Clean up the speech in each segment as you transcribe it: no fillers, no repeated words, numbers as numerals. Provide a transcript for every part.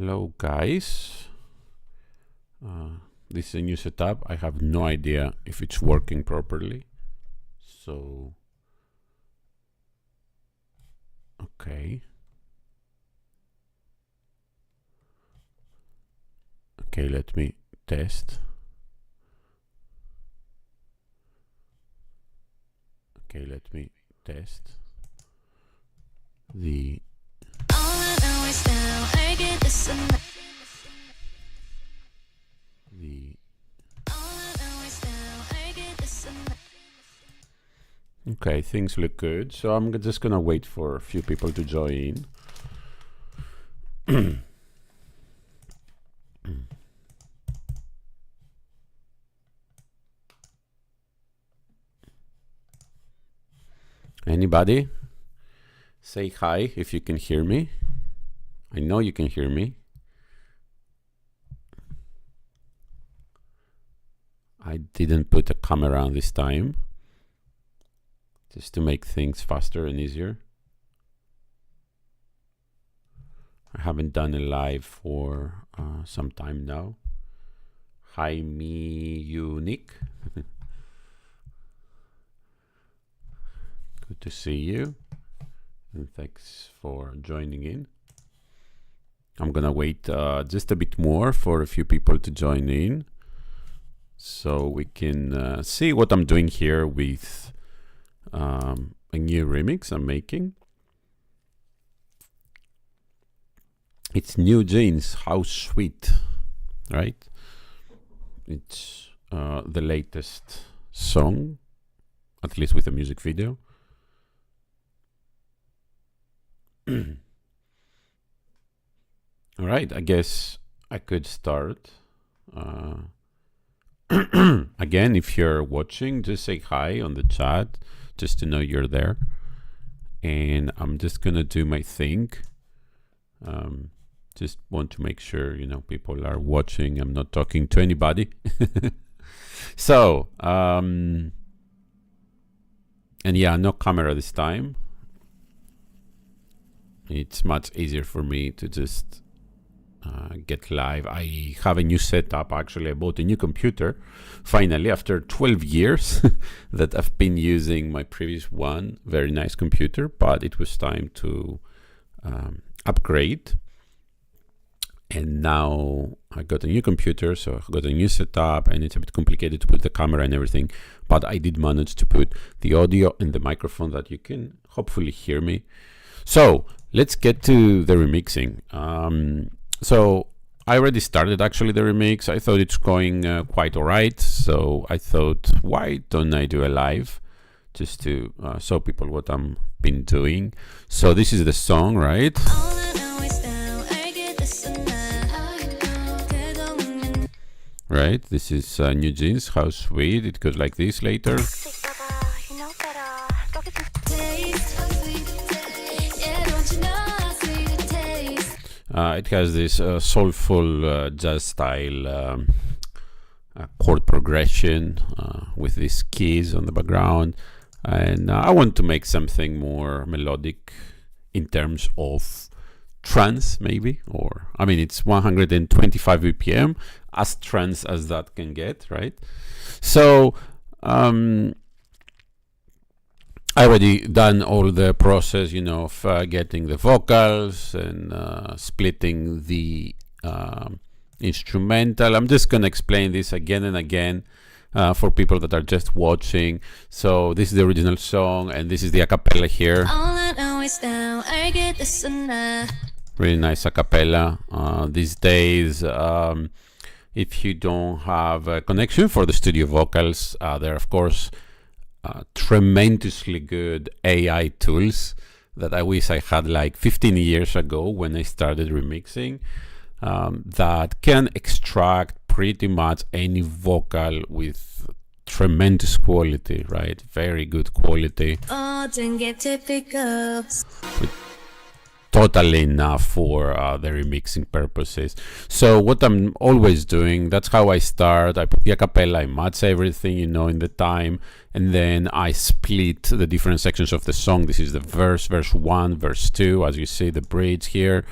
Hello guys, this is a new setup. I have no idea if it's working properly, so okay, let me test. Let me test the okay, things look good, so I'm just gonna wait for a few people to join. Anybody? Say hi if you can hear me. I know you can hear me. I didn't put a camera on this time, just to make things faster and easier. I haven't done a live for some time now. Hi, me, you, Nick. Good to see you, and thanks for joining in. I'm gonna wait just a bit more for a few people to join in, so we can see what I'm doing here with a new remix I'm making. It's NewJeans, how sweet, right? It's the latest song, at least with a music video. All right, I guess I could start. Again, if you're watching, just say hi on the chat, just to know you're there. And I'm just gonna do my thing. Just want to make sure, you know, people are watching. I'm not talking to anybody. So, and yeah, no camera this time. It's much easier for me to just get live. I have a new setup. Actually, I bought a new computer finally after 12 years that I've been using my previous one. Very nice computer, but it was time to upgrade. And now I got a new computer, so I got a new setup, and it's a bit complicated to put the camera and everything, but I did manage to put the audio and the microphone that you can hopefully hear me. So let's get to the remixing. So I already started actually the remix. I thought it's going quite all right. So I thought, why don't I do a live just to show people what I'm been doing. So this is the song, right? Right, this is NewJeans, how sweet. It goes like this later. It has this soulful jazz style chord progression with these keys on the background, and I want to make something more melodic in terms of trance, maybe, or I mean, it's 125 BPM, as trance as that can get, right? So I already done all the process, you know, of getting the vocals and splitting the instrumental. I'm just gonna explain this again and again for people that are just watching. So this is the original song, and this is the a cappella here. All I know is now I get this and really nice a cappella. These days, if you don't have a connection for the studio vocals, there are of course tremendously good AI tools that I wish I had like 15 years ago when I started remixing, that can extract pretty much any vocal with tremendous quality, right? Very good quality. Totally enough for the remixing purposes. So what I'm always doing, that's how I start. I put the a cappella, I match everything, you know, in the time, and then I split the different sections of the song. This is the verse 1, verse 2, as you see the bridge here.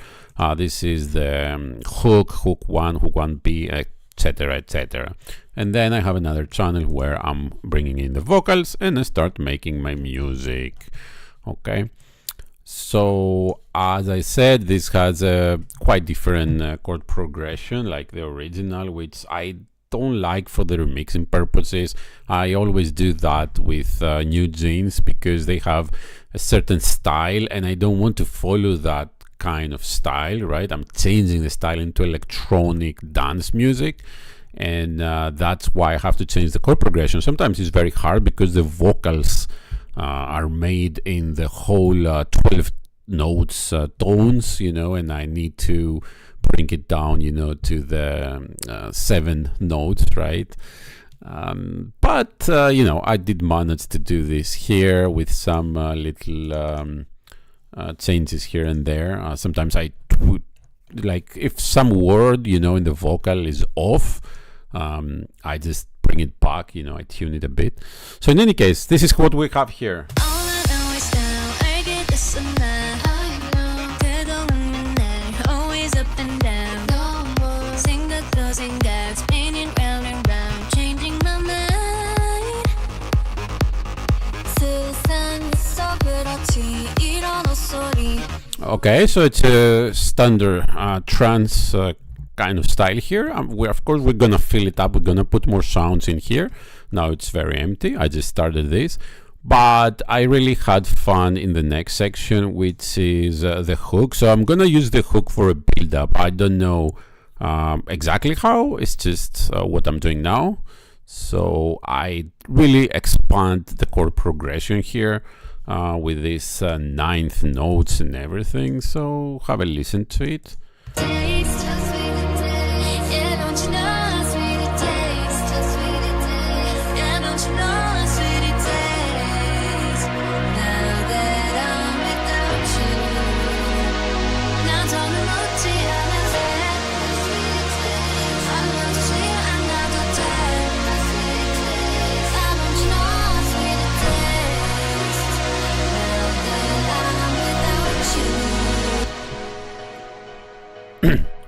This is the hook 1, hook 1B, etc., etc. And then I have another channel where I'm bringing in the vocals and I start making my music. Okay. So as I said, this has a quite different chord progression like the original, which I don't like for the remixing purposes. I always do that with NewJeans because they have a certain style and I don't want to follow that kind of style, right? I'm changing the style into electronic dance music, and that's why I have to change the chord progression. Sometimes it's very hard because the vocals are made in the whole 12 notes tones, you know, and I need to bring it down, you know, to the 7 notes, right? But you know, I did manage to do this here with some little changes here and there. Sometimes I would, like, if some word, you know, in the vocal is off, I just bring it back, you know, I tune it a bit. So in any case, this is what we have here. Okay, so it's a standard trance kind of style here. Of course, we're gonna fill it up. We're gonna put more sounds in here. Now it's very empty. I just started this, but I really had fun in the next section, which is the hook. So I'm gonna use the hook for a build-up. I don't know exactly how. It's just what I'm doing now. So I really expand the chord progression here with these 9th notes and everything. So have a listen to it.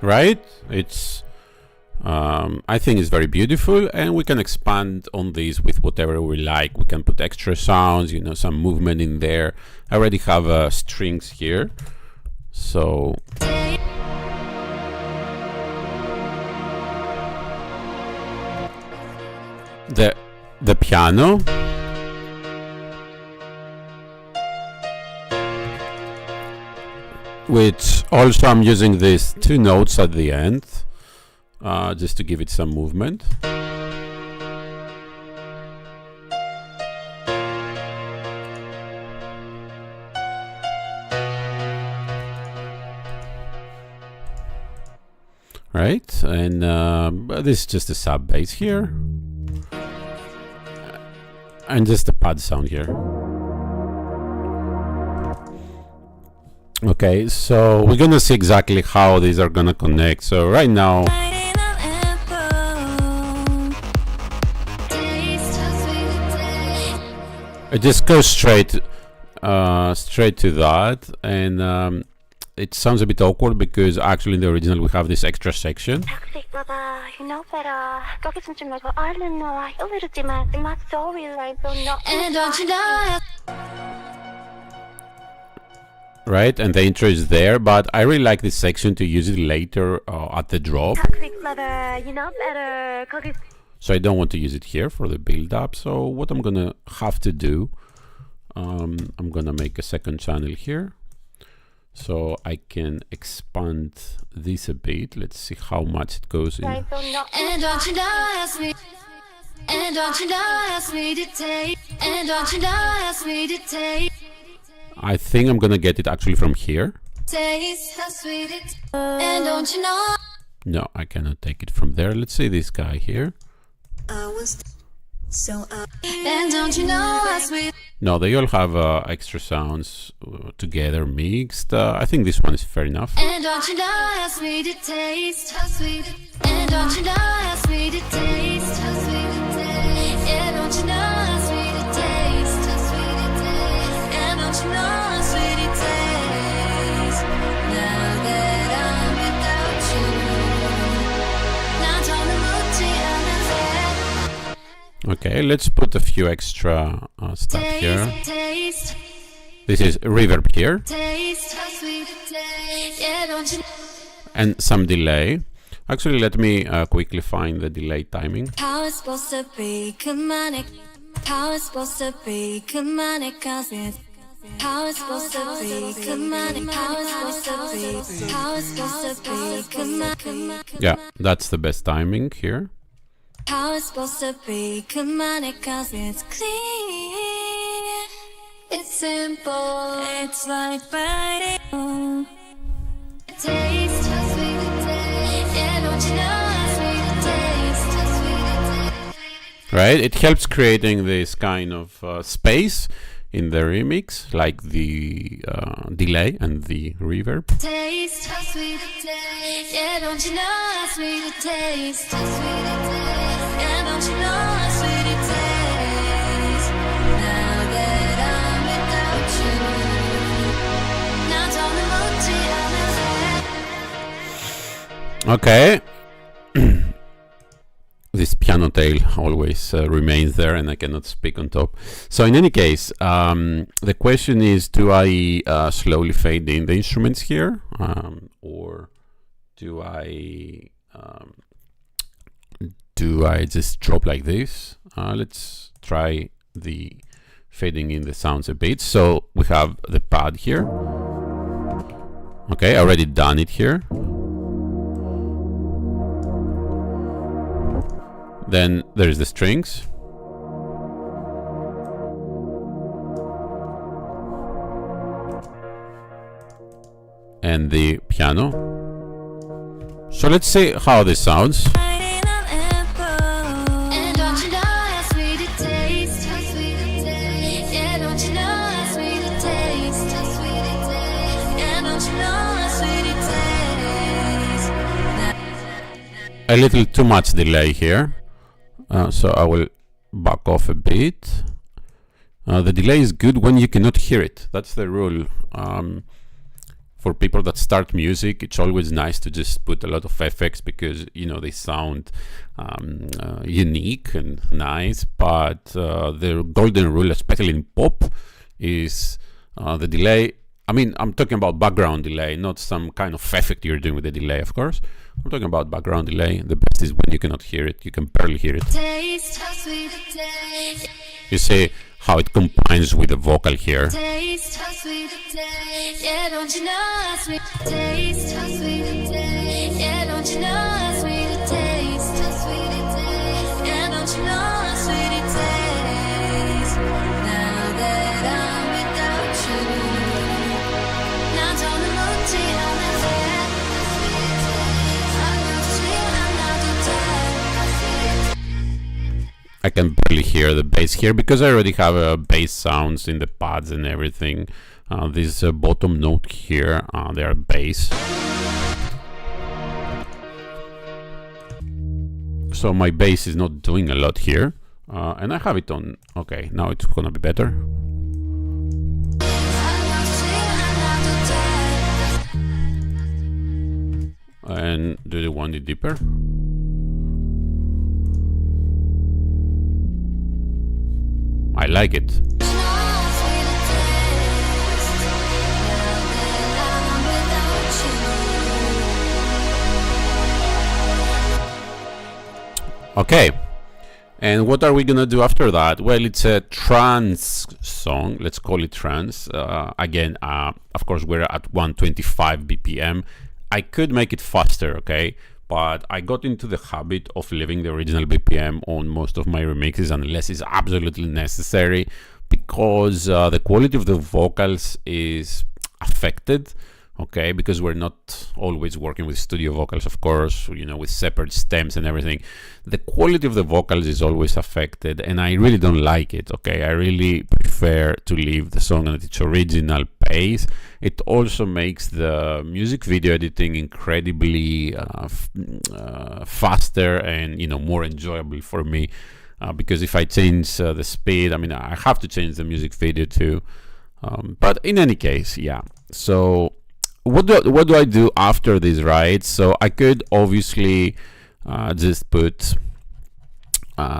Right? It's I think it's very beautiful, and we can expand on this with whatever we like. We can put extra sounds, you know, some movement in there. I already have strings here, so the piano, which also I'm using these 2 notes at the end just to give it some movement. Right, and this is just a sub bass here and just a pad sound here. Okay, so we're gonna see exactly how these are gonna connect. So right now, it just goes straight to that, and it sounds a bit awkward because actually in the original we have this extra section. Right, and the intro is there, but I really like this section to use it later at the drop. So I don't want to use it here for the build up. So what I'm gonna have to do, I'm gonna make a second channel here so I can expand this a bit. Let's see how much it goes in. And don't you know, ask me, and don't you know, ask me to take, and don't you know, ask me to take. I think I'm gonna get it actually from here. And don't you know? No, I cannot take it from there. Let's see this guy here. And don't you know, no, they all have extra sounds together mixed. I think this one is fair enough. And don't you know, ask me to taste how sweet it. And don't you know, ask me to taste how sweet it tastes. Yeah, don't you know, ask me to taste how sweet it tastes. And don't you know, how sweet it tastes. Now that Okay, let's put a few extra stuff here. This is reverb here. And some delay. Actually, let me quickly find the delay timing. How it's supposed to be, come on it. How it's supposed to be, come on it, cause it's how it's supposed to be, come on it. How it's supposed to be, how it's supposed to be, come on. Yeah, that's the best timing here. How it's supposed to be, come on it, cause it's clean. It's simple, it's like biting. Taste, how sweet it tastes. Yeah, don't you know how sweet it tastes? How sweet it tastes. Right, it helps creating this kind of space in the remix, like the delay and the reverb. Taste, how sweet it tastes. Yeah, don't you know how sweet it tastes? How sweet it tastes. Yeah, don't you know how sweet it tastes? Now that I'm without you, now don't Okay. This piano tail always remains there and I cannot speak on top. So in any case, the question is, do I slowly fade in the instruments here? Or do I just drop like this? Let's try the fading in the sounds a bit. So we have the pad here. Okay, already done it here. Then there's the strings. And the piano. So let's see how this sounds. A little too much delay here. So I will back off a bit. The delay is good when you cannot hear it. That's the rule. For people that start music, it's always nice to just put a lot of effects because, you know, they sound unique and nice. But the golden rule, especially in pop, is the delay. I mean, I'm talking about background delay, not some kind of effect you're doing with the delay, of course. I'm talking about background delay. The best is when you cannot hear it, you can barely hear it. Taste, how sweet it tastes. You see how it combines with the vocal here. Taste, how sweet it tastes. Yeah, don't you know how sweet it tastes? How sweet it tastes. Yeah, don't you know how sweet it tastes? How sweet it tastes. Yeah, don't you know how sweet it tastes? Now that I'm without you, now don't emoji on the fair. I can barely hear the bass here because I already have bass sounds in the pads and everything. This bottom note here, they are bass. So my bass is not doing a lot here. And I have it on. Okay, now it's gonna be better. And do you want it deeper? I like it. Okay, and what are we gonna do after that? Well, it's a trance song. Let's call it trance. Again, of course, we're at 125 BPM. I could make it faster, okay? But I got into the habit of leaving the original BPM on most of my remixes unless it's absolutely necessary, because the quality of the vocals is affected, okay? Because we're not always working with studio vocals, of course, you know, with separate stems and everything. The quality of the vocals is always affected, and I really don't like it, okay? I really prefer to leave the song at its original pace. It also makes the music video editing incredibly faster and, you know, more enjoyable for me, because if I change the speed, I mean, I have to change the music video too. But in any case, yeah. So what do I do after this, right? So I could obviously just put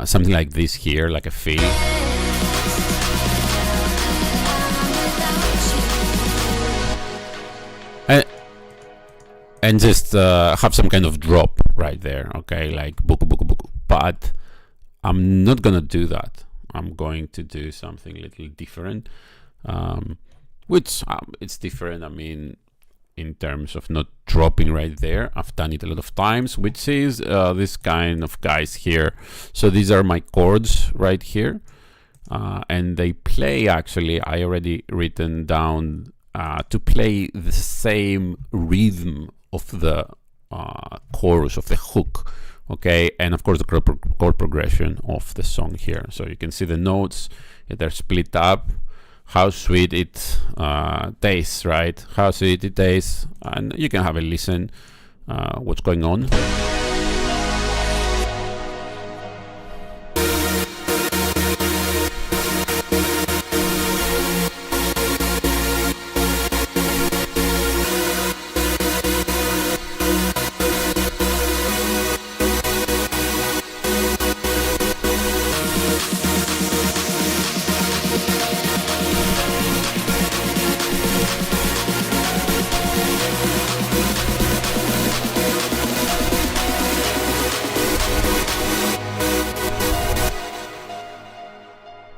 something like this here, like a fill. And just have some kind of drop right there, okay, like buku buku buku. But I'm not gonna do that. I'm going to do something a little different, which it's different. I mean, in terms of not dropping right there. I've done it a lot of times, which is this kind of guys here. So these are my chords right here, and they play, actually, I already written down to play the same rhythm of the chorus, of the hook, okay, and of course the chord progression of the song here. So you can see the notes, they're split up. How sweet it tastes, right? How sweet it tastes, and you can have a listen what's going on.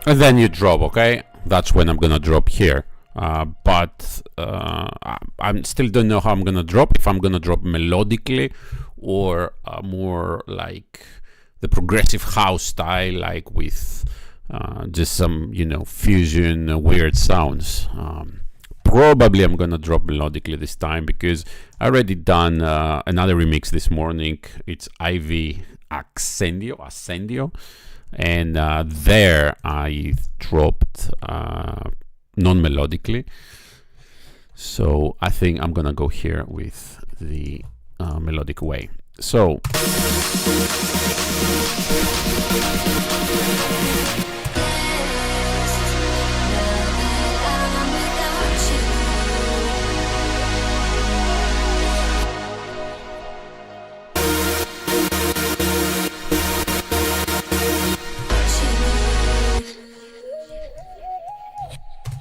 And then you drop, okay? That's when I'm gonna drop here. But I still don't know how I'm gonna drop. If I'm gonna drop melodically or more like the progressive house style, like with just some, you know, fusion weird sounds. Probably I'm gonna drop melodically this time, because I already done another remix this morning. It's Ivy Ascendio. And there I dropped non-melodically. So I think I'm gonna go here with the melodic way. So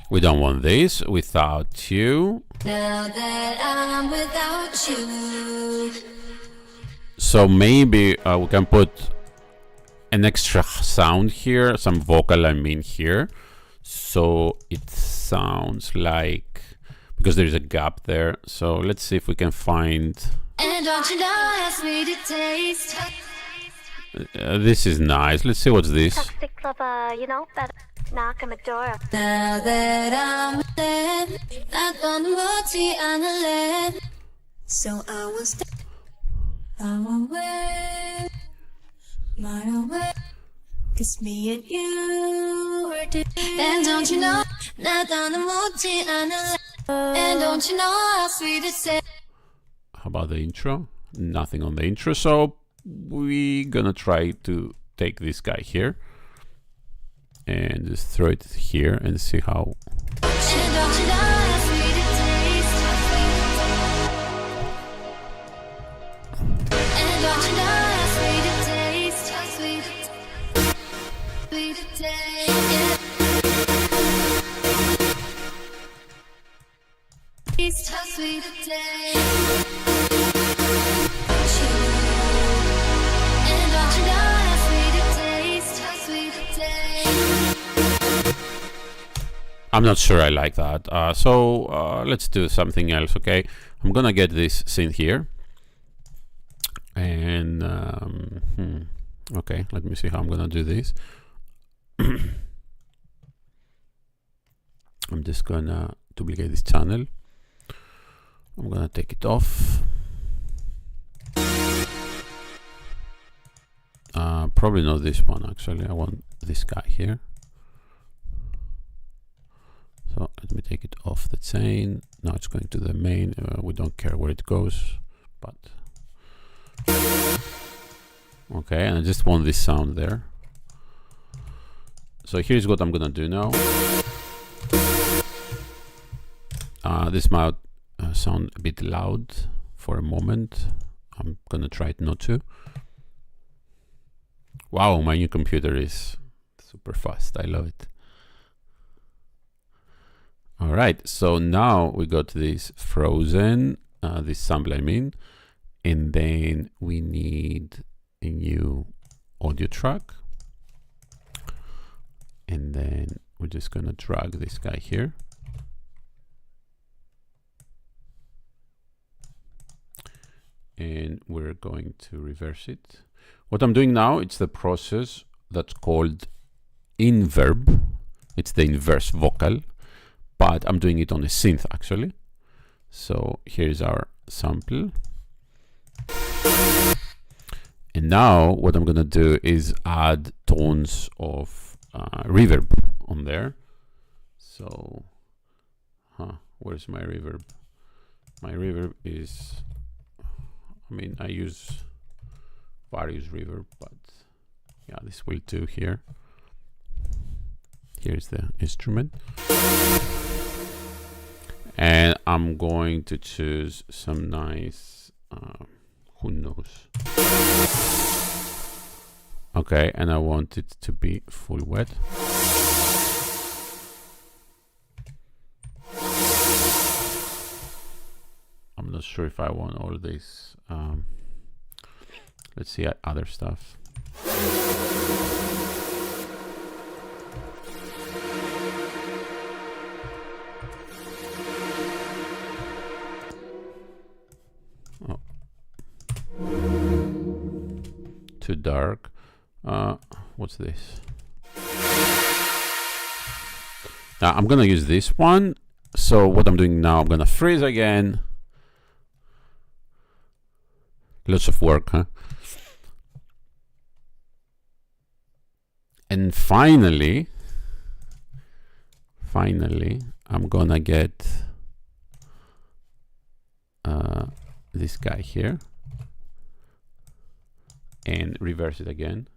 we don't want this. Without you. Now that I'm without you. So maybe we can put an extra sound here, some vocal I mean here, so it sounds like, because there is a gap there. So let's see if we can find. And don't you know how sweet it tastes? This is nice. Let's see what's this. Toxic lover, you know, better knock on the door. Now that I'm with them, not on the multi on the land. So I will stay. I will wait, mine away. Cause me and you were together. And don't you know, not on the multi on the land. And don't you know how sweet it tastes? How about the intro? Nothing on the intro. So we're gonna try to take this guy here and just throw it here and see how. And don't you know how sweet it tastes? And don't you know how sweet it tastes? How sweet it tastes. How sweet it tastes. And don't you know how sweet it tastes? How sweet it tastes. I'm not sure I like that. So let's do something else, okay? I'm gonna get this synth here. And okay, let me see how I'm gonna do this. I'm just gonna duplicate this channel. I'm gonna take it off. Probably not this one, actually. I want this guy here. So let me take it off the chain. Now it's going to the main. We don't care where it goes, but okay. And I just want this sound there. So here's what I'm gonna do now. This might sound a bit loud for a moment. I'm gonna try it not to. Wow, my new computer is super fast. I love it. All right, so now we got this frozen, this sample I mean, and then we need a new audio track. And then we're just gonna drag this guy here. And we're going to reverse it. What I'm doing now, it's the process that's called inverb. It's the inverse vocal, but I'm doing it on a synth actually. So here's our sample. And now what I'm gonna do is add tones of reverb on there. So, where's my reverb? My reverb is, I mean, I use various reverb, but yeah, this will do here. Here's the instrument. And I'm going to choose some nice, who knows? Okay, and I want it to be full wet. I'm not sure if I want all this. Let's see other stuff. Oh. Too dark. What's this? Now I'm gonna use this one. So what I'm doing now, I'm gonna freeze again. Lots of work, huh? And finally, I'm gonna get this guy here and reverse it again.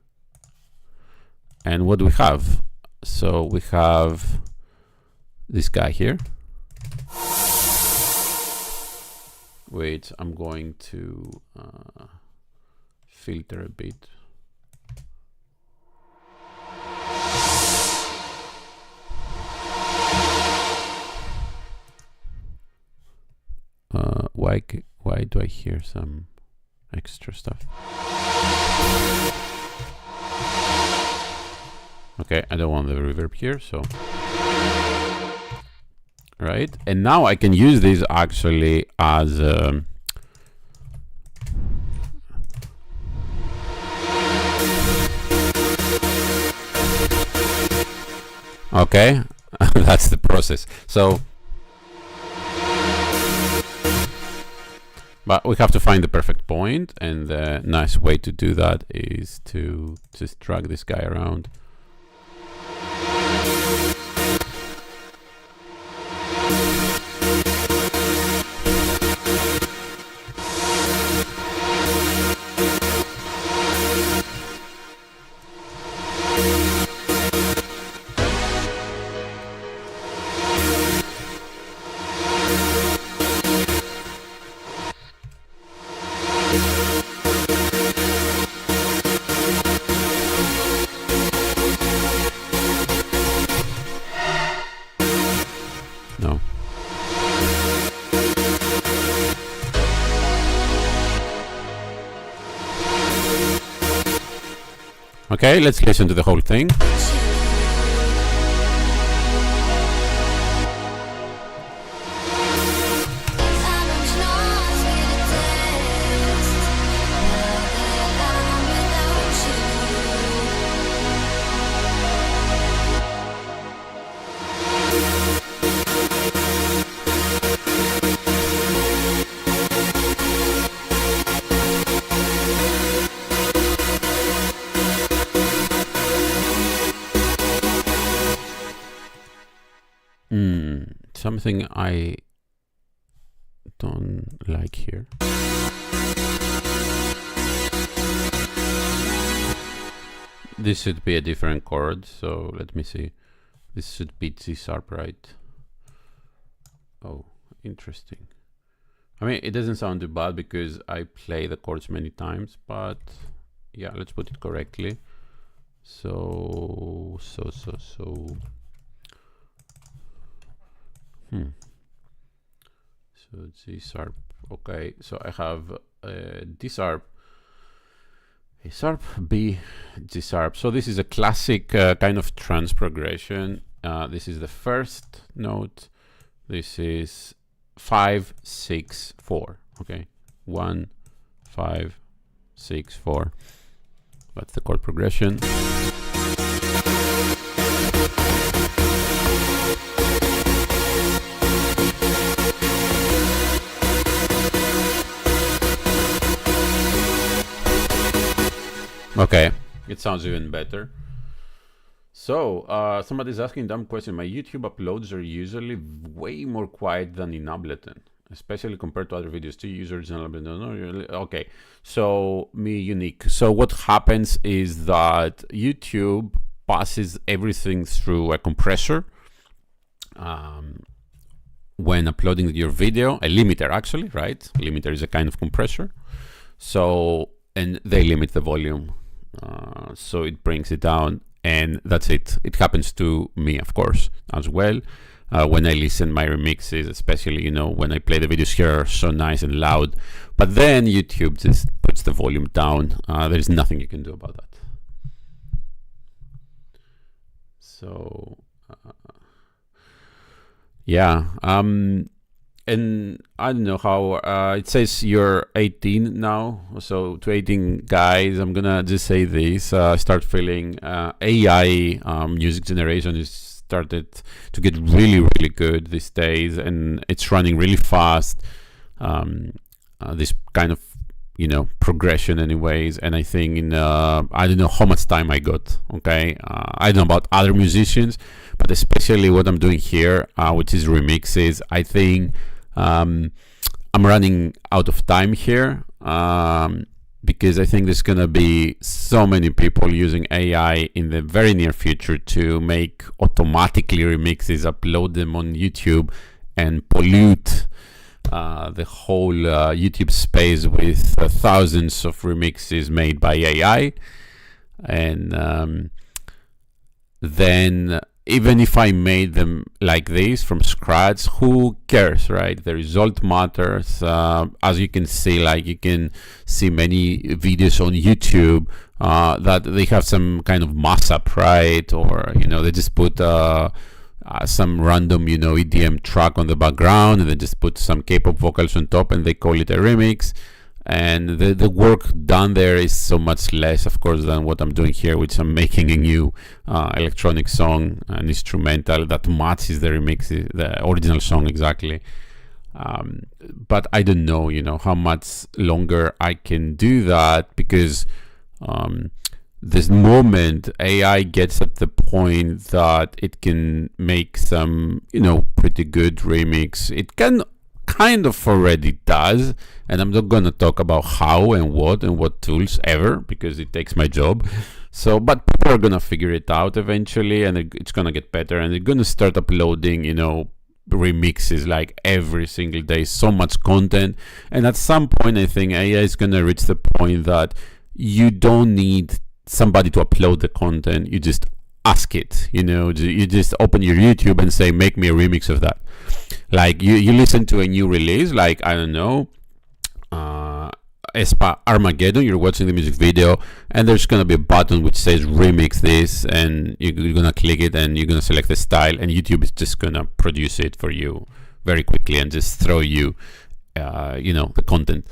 And what do we have? So we have this guy here, which I'm going to filter a bit. Why do I hear some extra stuff? Okay, I don't want the reverb here, so right. And now I can use this actually as okay. That's the process. So but we have to find the perfect point, and the nice way to do that is to just drag this guy around. No. Okay, let's listen to the whole thing. Something I don't like here. This should be a different chord, so let me see. This should be C sharp, right? Oh, interesting. I mean, it doesn't sound too bad because I play the chords many times, but yeah, let's put it correctly. So G sharp. Okay, so I have D sharp, A sharp, B, G sharp. So this is a classic kind of trance progression. This is the first note. This is 5, 6, 4. Okay, 1, 5, 6, 4. That's the chord progression. Okay, it sounds even better. So somebody's asking a dumb question. My YouTube uploads are usually way more quiet than in Ableton, especially compared to other videos. Do you use original Ableton? No, really? Okay, so me unique. So what happens is that YouTube passes everything through a compressor when uploading your video, a limiter actually, right? A limiter is a kind of compressor. So, and they limit the volume. So it brings it down, and that's it. It happens to me, of course, as well. When I listen my remixes, especially, you know, when I play the videos here are so nice and loud, but then YouTube just puts the volume down. There's nothing you can do about that. So, yeah. And I don't know how it says you're 18 now. So to 18 guys, I'm gonna just say this: start feeling AI music generation is started to get really good these days, and it's running really fast. This kind of, you know, progression, anyways. And I think in I don't know how much time I got. Okay, I don't know about other musicians, but especially what I'm doing here, which is remixes. I think I'm running out of time here because I think there's gonna be so many people using AI in the very near future to make automatically remixes, upload them on YouTube, and pollute the whole YouTube space with thousands of remixes made by AI. And then even if I made them like this from scratch, who cares, right? The result matters. As you can see, like you can see many videos on YouTube that they have some kind of mashup, right? Or, you know, they just put some random, you know, EDM track on the background, and they just put some K-pop vocals on top, and they call it a remix. And the work done there is so much less, of course, than what I'm doing here, which I'm making a new electronic song, an instrumental that matches the remix, the original song exactly. But I don't know, you know, how much longer I can do that, because this moment AI gets at the point that it can make some, you know, pretty good remix. It can kind of already does, and I'm not gonna talk about how and what tools ever, because it takes my job. So, but people are gonna figure it out eventually, and it's gonna get better, and they're gonna start uploading, you know, remixes like every single day, so much content. And at some point, I think AI is gonna reach the point that you don't need somebody to upload the content. You just ask it, you know, you just open your YouTube and say, make me a remix of that. Like you listen to a new release, like, I don't know, Espa Armageddon, you're watching the music video, and there's gonna be a button which says remix this, and you're gonna click it, and you're gonna select the style, and YouTube is just gonna produce it for you very quickly and just throw you, you know, the content.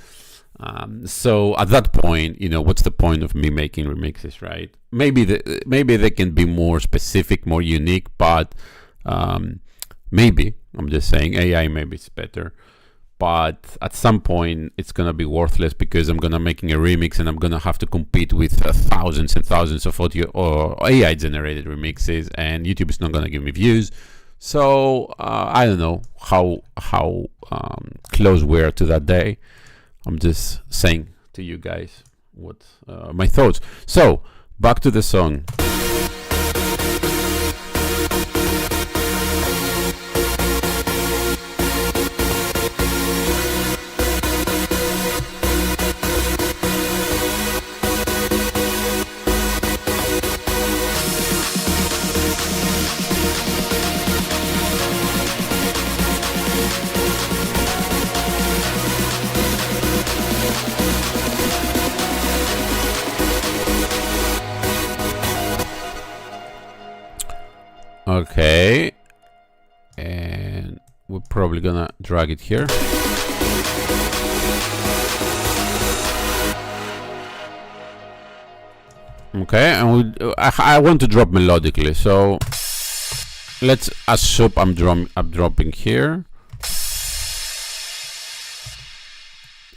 So at that point, you know, what's the point of me making remixes, right? Maybe they can be more specific, more unique, but maybe, I'm just saying, AI maybe it's better. But at some point it's gonna be worthless, because I'm gonna making a remix and I'm gonna have to compete with thousands and thousands of audio or AI generated remixes, and YouTube is not gonna give me views. So I don't know how close we're to that day. I'm just saying to you guys what my thoughts. So back to the song. Okay, and we're probably gonna drag it here. Okay, and I want to drop melodically, so let's assume I'm dropping here,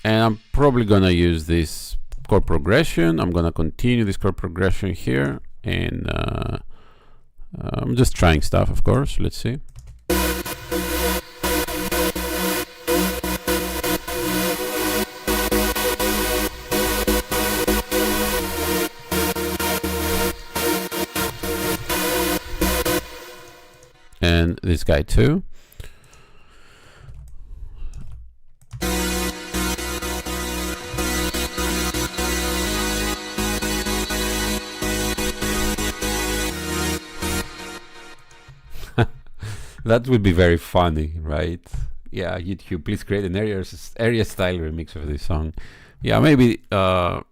and I'm probably gonna use this chord progression. I'm gonna continue this chord progression here, and I'm just trying stuff, of course. Let's see. And this guy too. That would be very funny, right? Yeah, YouTube, please create an Areia style remix of this song. Yeah, maybe I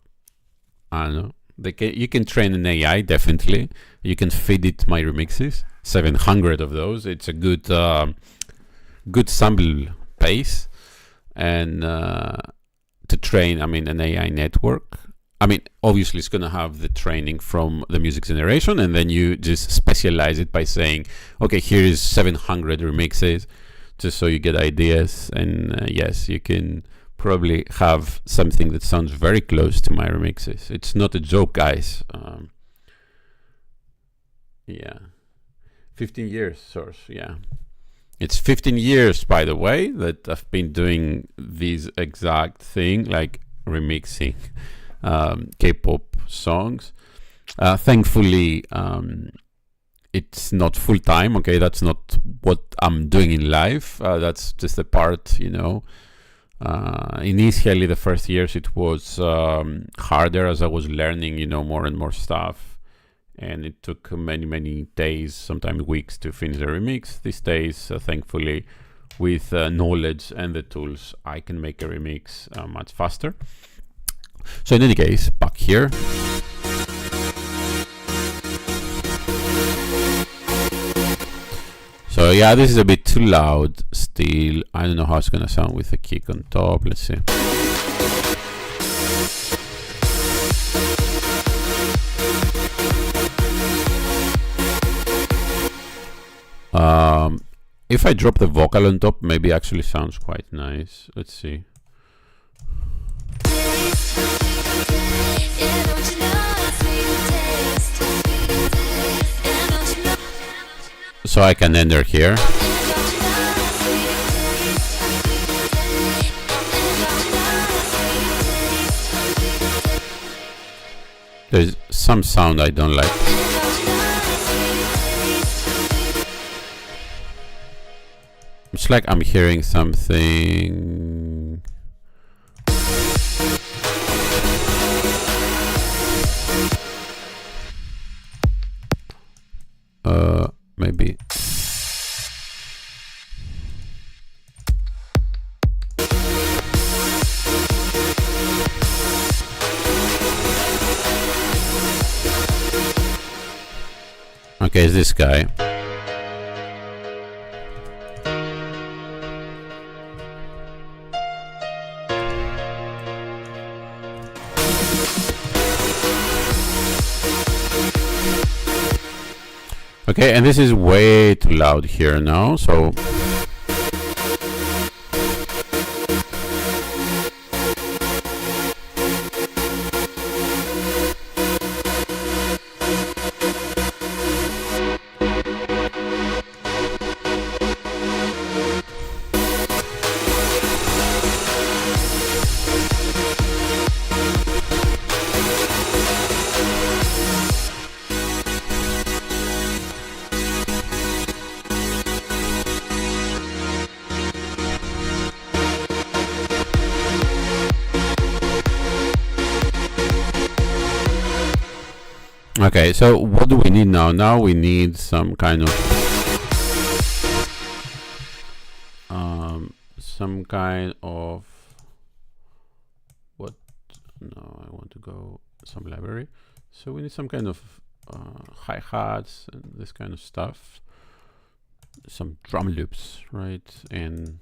don't know. You can train an AI, definitely. You can feed it my remixes, 700 of those. It's a good good sample base, and to train, I mean, an AI network. I mean, obviously it's going to have the training from the music generation, and then you just specialize it by saying, okay, here is 700 remixes, just so you get ideas. And yes, you can probably have something that sounds very close to my remixes. It's not a joke, guys. Yeah, 15 years source. Yeah, it's 15 years, by the way, that I've been doing this exact thing, like remixing K-pop songs. Thankfully, it's not full time. Okay, that's not what I'm doing in life. That's just a part, you know. Initially, the first years it was harder as I was learning, you know, more and more stuff, and it took many days, sometimes weeks, to finish the remix. These days, thankfully, with knowledge and the tools, I can make a remix much faster. So in any case, back here. So yeah, this is a bit too loud still. I don't know how it's gonna sound with the kick on top. Let's see. If I drop the vocal on top, maybe actually sounds quite nice. Let's see. So I can enter here. There's some sound I don't like. It's like I'm hearing something. Maybe. Okay, it's this guy. Okay, and this is way too loud here now, so okay, so what do we need now? Now we need some kind of what? No, I want to go some library. So we need some kind of hi-hats and this kind of stuff. some drum loops, right? And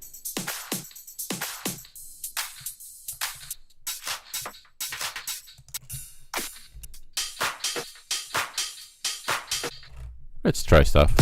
let's try stuff.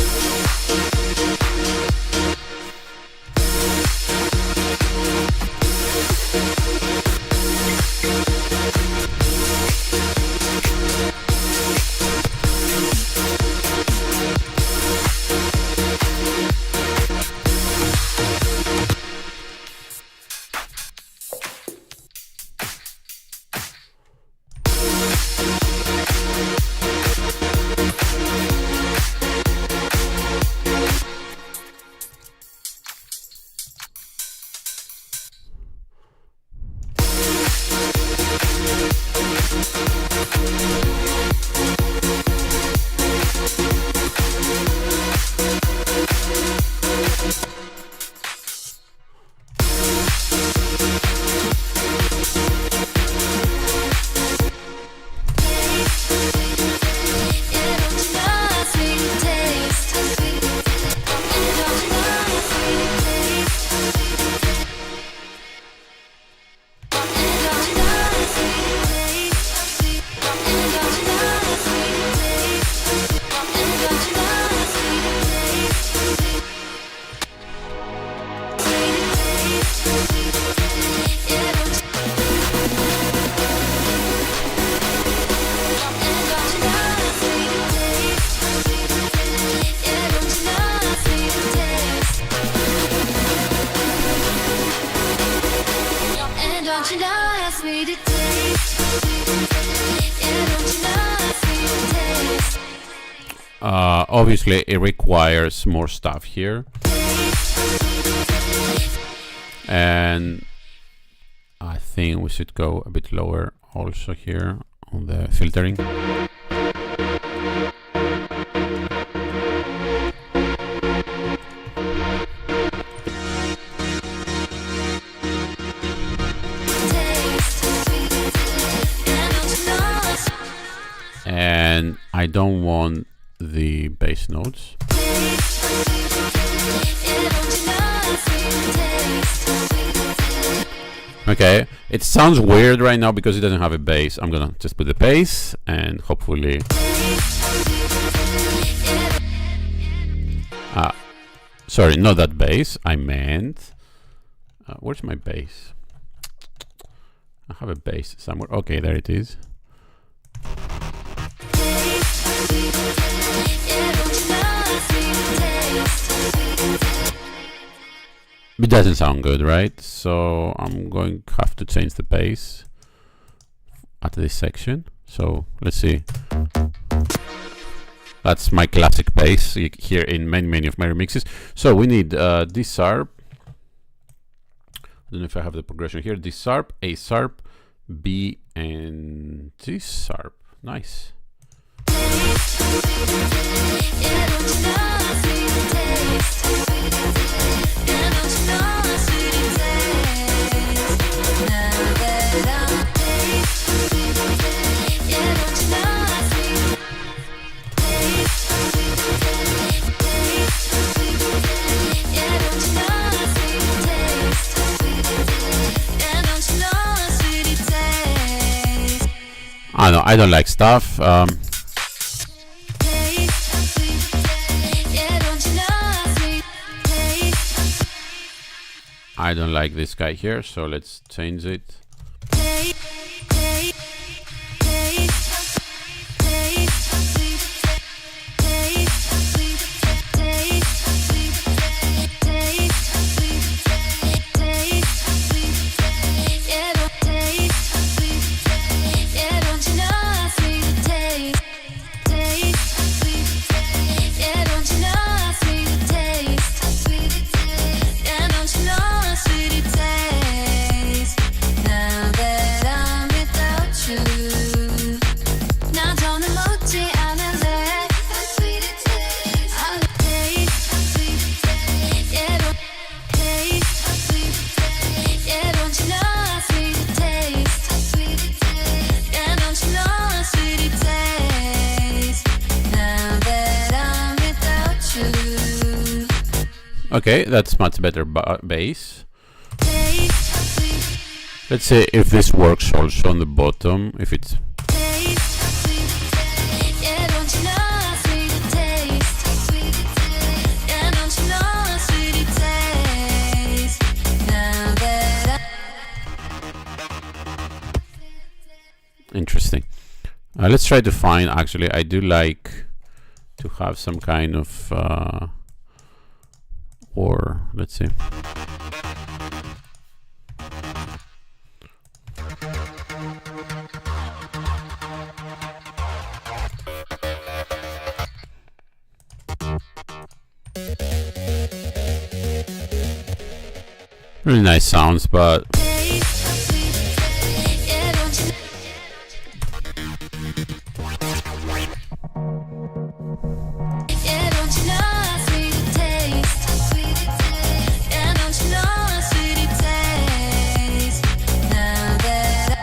Obviously, it requires more stuff here. And I think we should go a bit lower also here on the filtering. And I don't want the bass notes. Okay, it sounds weird right now because it doesn't have a bass. I'm gonna just put the bass and hopefully sorry, not that bass. I meant where's my bass? I have a bass somewhere. Okay, there it is. It doesn't sound good, right? So I'm going to have to change the bass at this section. So let's see. That's my classic bass here in many of my remixes. So we need D sharp. I don't know if I have the progression here. D sharp, A sharp, B, and G sharp. Nice. I know I don't like stuff. I don't like this guy here, so let's change it. Okay, that's much better bass. taste how sweet, Let's see if this works also on the bottom. If it's taste how sweet it tastes. Yeah, don't you know how sweet it tastes? How sweet it tastes. Yeah, don't you know how sweet it tastes? Now that interesting. Let's try to find. Actually, I do like to have some kind of or let's see. Really nice sounds, but taste how sweet it tastes. Yeah, don't you know? Yeah, don't you know how sweet it tastes? How sweet it tastes. Yeah, don't you know how sweet it tastes? Now that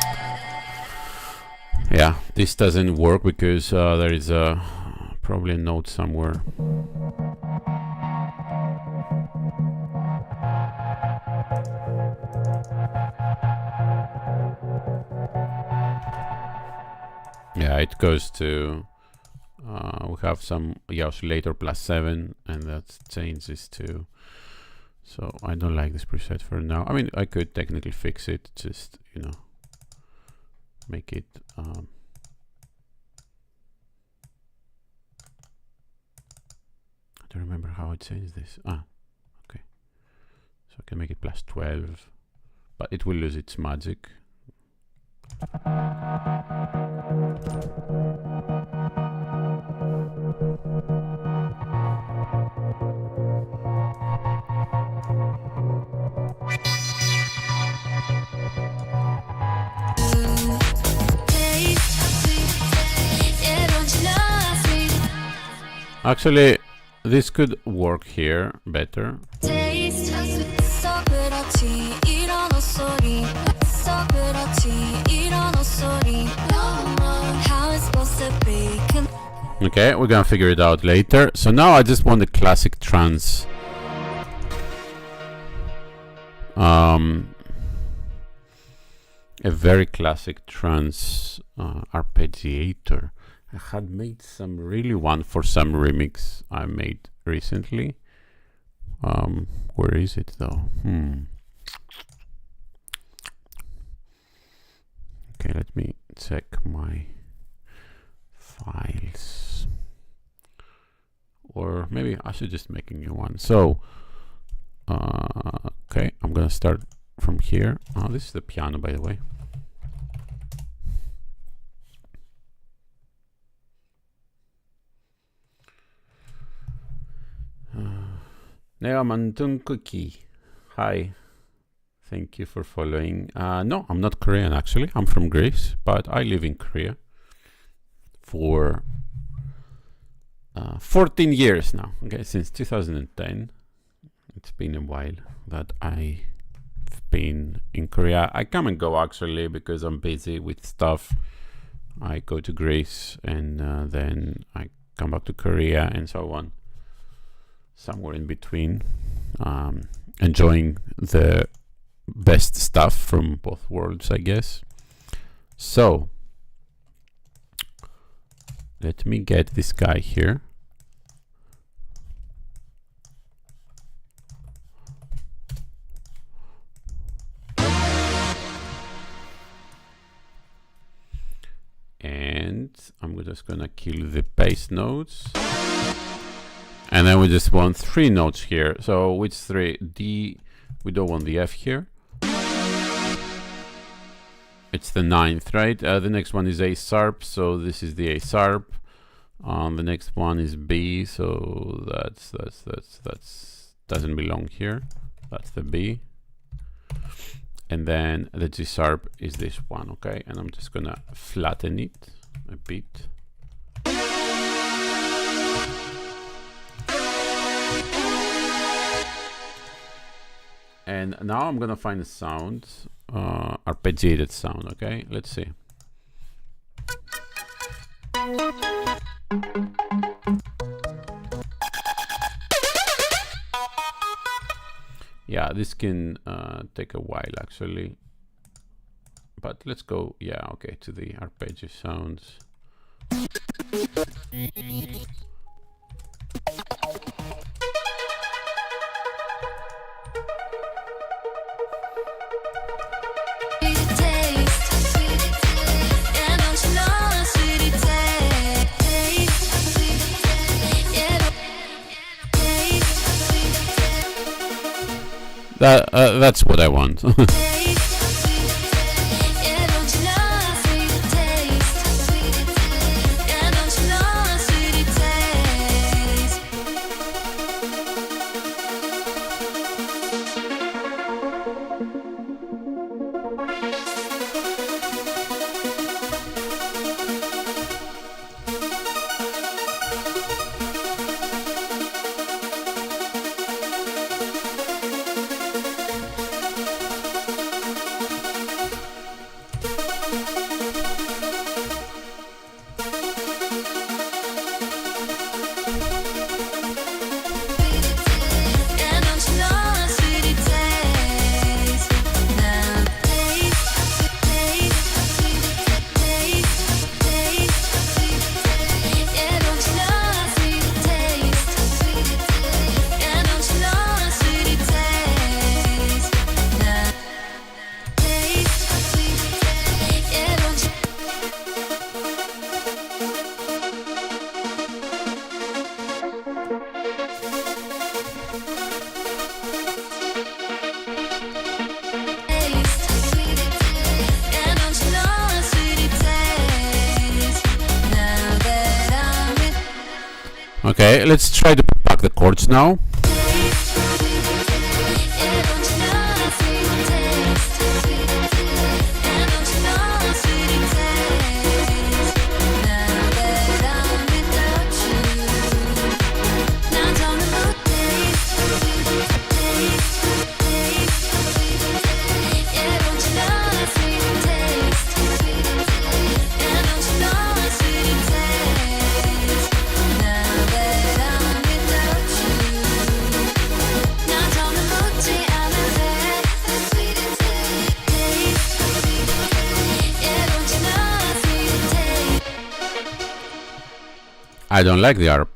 yeah, this doesn't work because there is a probably a note somewhere. Yeah, it goes to we have some oscillator +7 and that changes to, so I don't like this preset for now. I mean, I could technically fix it, just, you know, make it I don't remember how I changed this. Okay, so I can make it +12, but it will lose its magic. taste how sweet it tastes. Yeah, don't you know how sweet it Actually, this could work here better. tastes? How sweet 서그렇지 이런 옷소리 서그렇지 이런 옷소리 How it's supposed to be. Okay, we're gonna figure it out later. So now I just want the classic trance. A very classic trance arpeggiator. I had made some really one for some remix I made recently. Where is it though? Okay, let me check my files. Or maybe I should just make a new one. So, okay, I'm gonna start from here. Oh, this is the piano, by the way. Neomantun Cookie. Hi. Thank you for following. No, I'm not Korean actually. I'm from Greece, but I live in Korea for 14 years now. Okay, since 2010. It's been a while that I've been in Korea. I come and go actually because I'm busy with stuff. I go to Greece and then I come back to Korea and so on. Somewhere in between, enjoying the best stuff from both worlds, I guess. So let me get this guy here. And I'm just gonna kill the bass notes. And then we just want 3 notes here. So which 3? D, we don't want the F here. It's the 9th, right? The next one is A sharp, so this is the A sharp. The next one is B, so that's doesn't belong here. That's the B. And then the G sharp is this one, okay? And I'm just gonna flatten it a bit. And now I'm gonna find a sound, arpeggiated sound, okay? Let's see. this can take a while actually, but let's go, yeah, okay, to the arpeggio sounds. That's what I want. Okay, let's try to pack the chords now. I don't like the arp.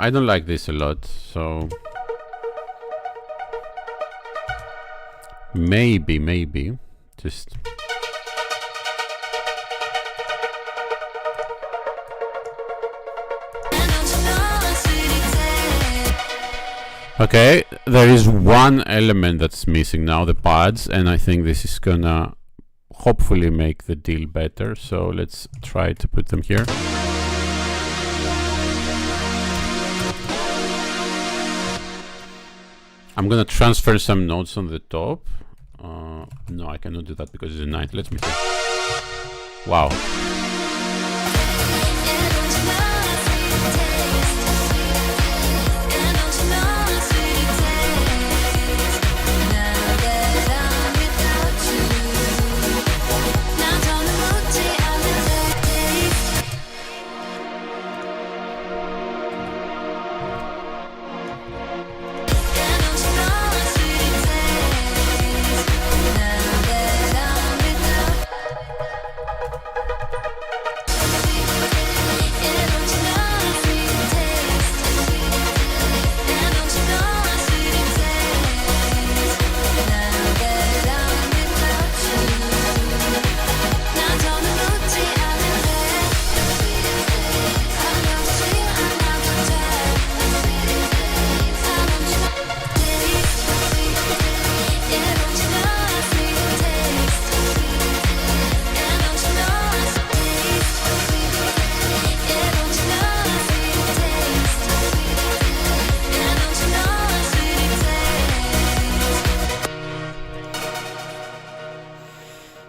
I don't like this a lot, so maybe just okay. There is one element that's missing now, the pads, and I think this is gonna hopefully make the deal better, so let's try to put them here. I'm gonna transfer some notes on the top. No, I cannot do that because it's a 9. Let me see. Wow.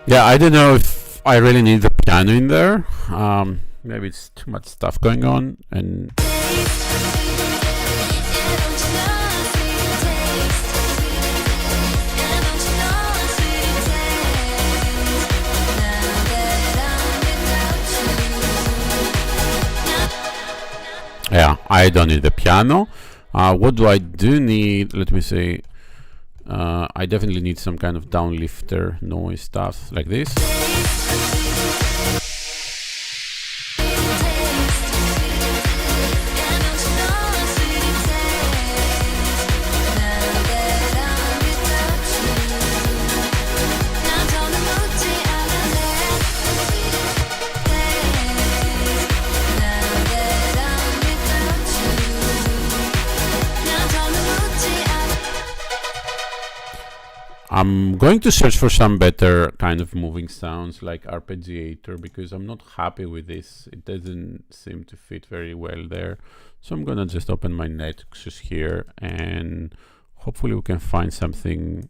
Yeah, I don't know if I really need the piano in there. Maybe it's too much stuff going on, and yeah, I don't need the piano. What do I do need? Let me see. I definitely need some kind of downlifter noise stuff like this. I'm going to search for some better kind of moving sounds like arpeggiator, because I'm not happy with this. It doesn't seem to fit very well there. So I'm gonna just open my Nexus here and hopefully we can find something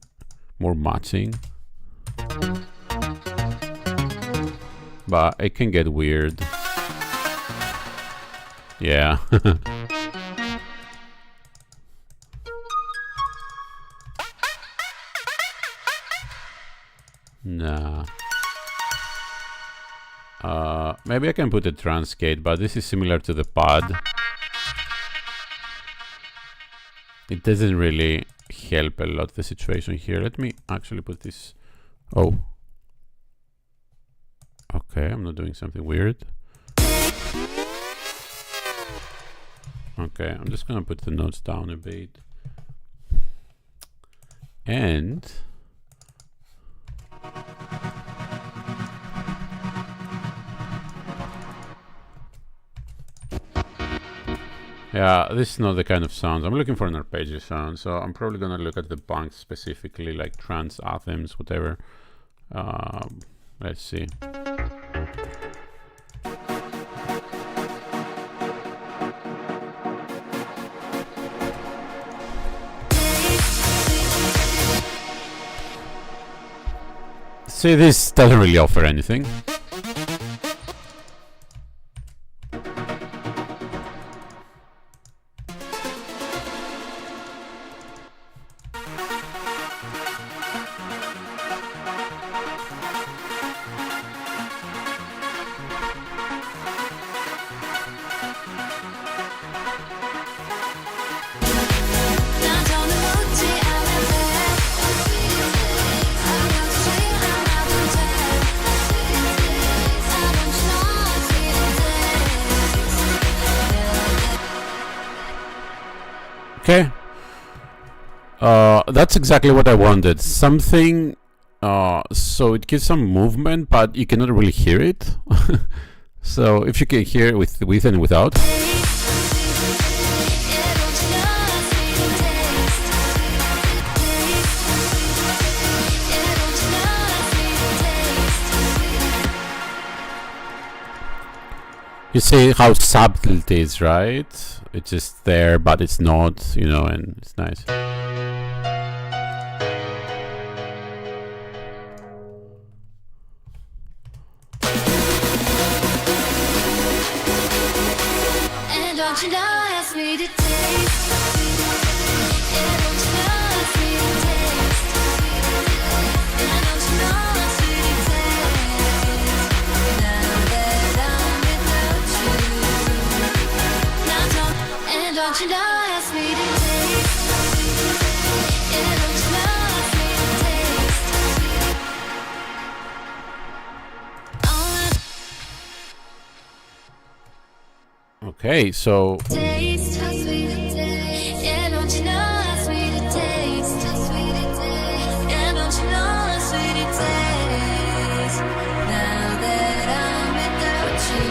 more matching. But it can get weird. Yeah. Nah. Maybe I can put a transgate, but this is similar to the pad. It doesn't really help a lot the situation here. Let me actually put this. Oh. Okay, I'm not doing something weird. Okay, I'm just gonna put the notes down a bit. And yeah, this is not the kind of sounds. I'm looking for an arpeggio sound, so I'm probably gonna look at the banks specifically, like trance anthems, whatever. Let's see. See, this doesn't really offer anything. Okay. That's exactly what I wanted. Something, so it gives some movement, but you cannot really hear it. So if you can hear it with and without. You see how subtle it is, right? It's just there, but it's not, you know, and it's nice. And don't you know how sweet it tastes? Yeah, don't you know how sweet it tastes? And don't you know how sweet it tastes? Now that I'm without you. Now don't you know how sweet it tastes? Yeah, don't you know how sweet it tastes? Okay, so Taste how sweet it tastes. Yeah, don't you know how sweet it tastes? How sweet it tastes. Yeah, don't you know how sweet it tastes? Now that I'm without you.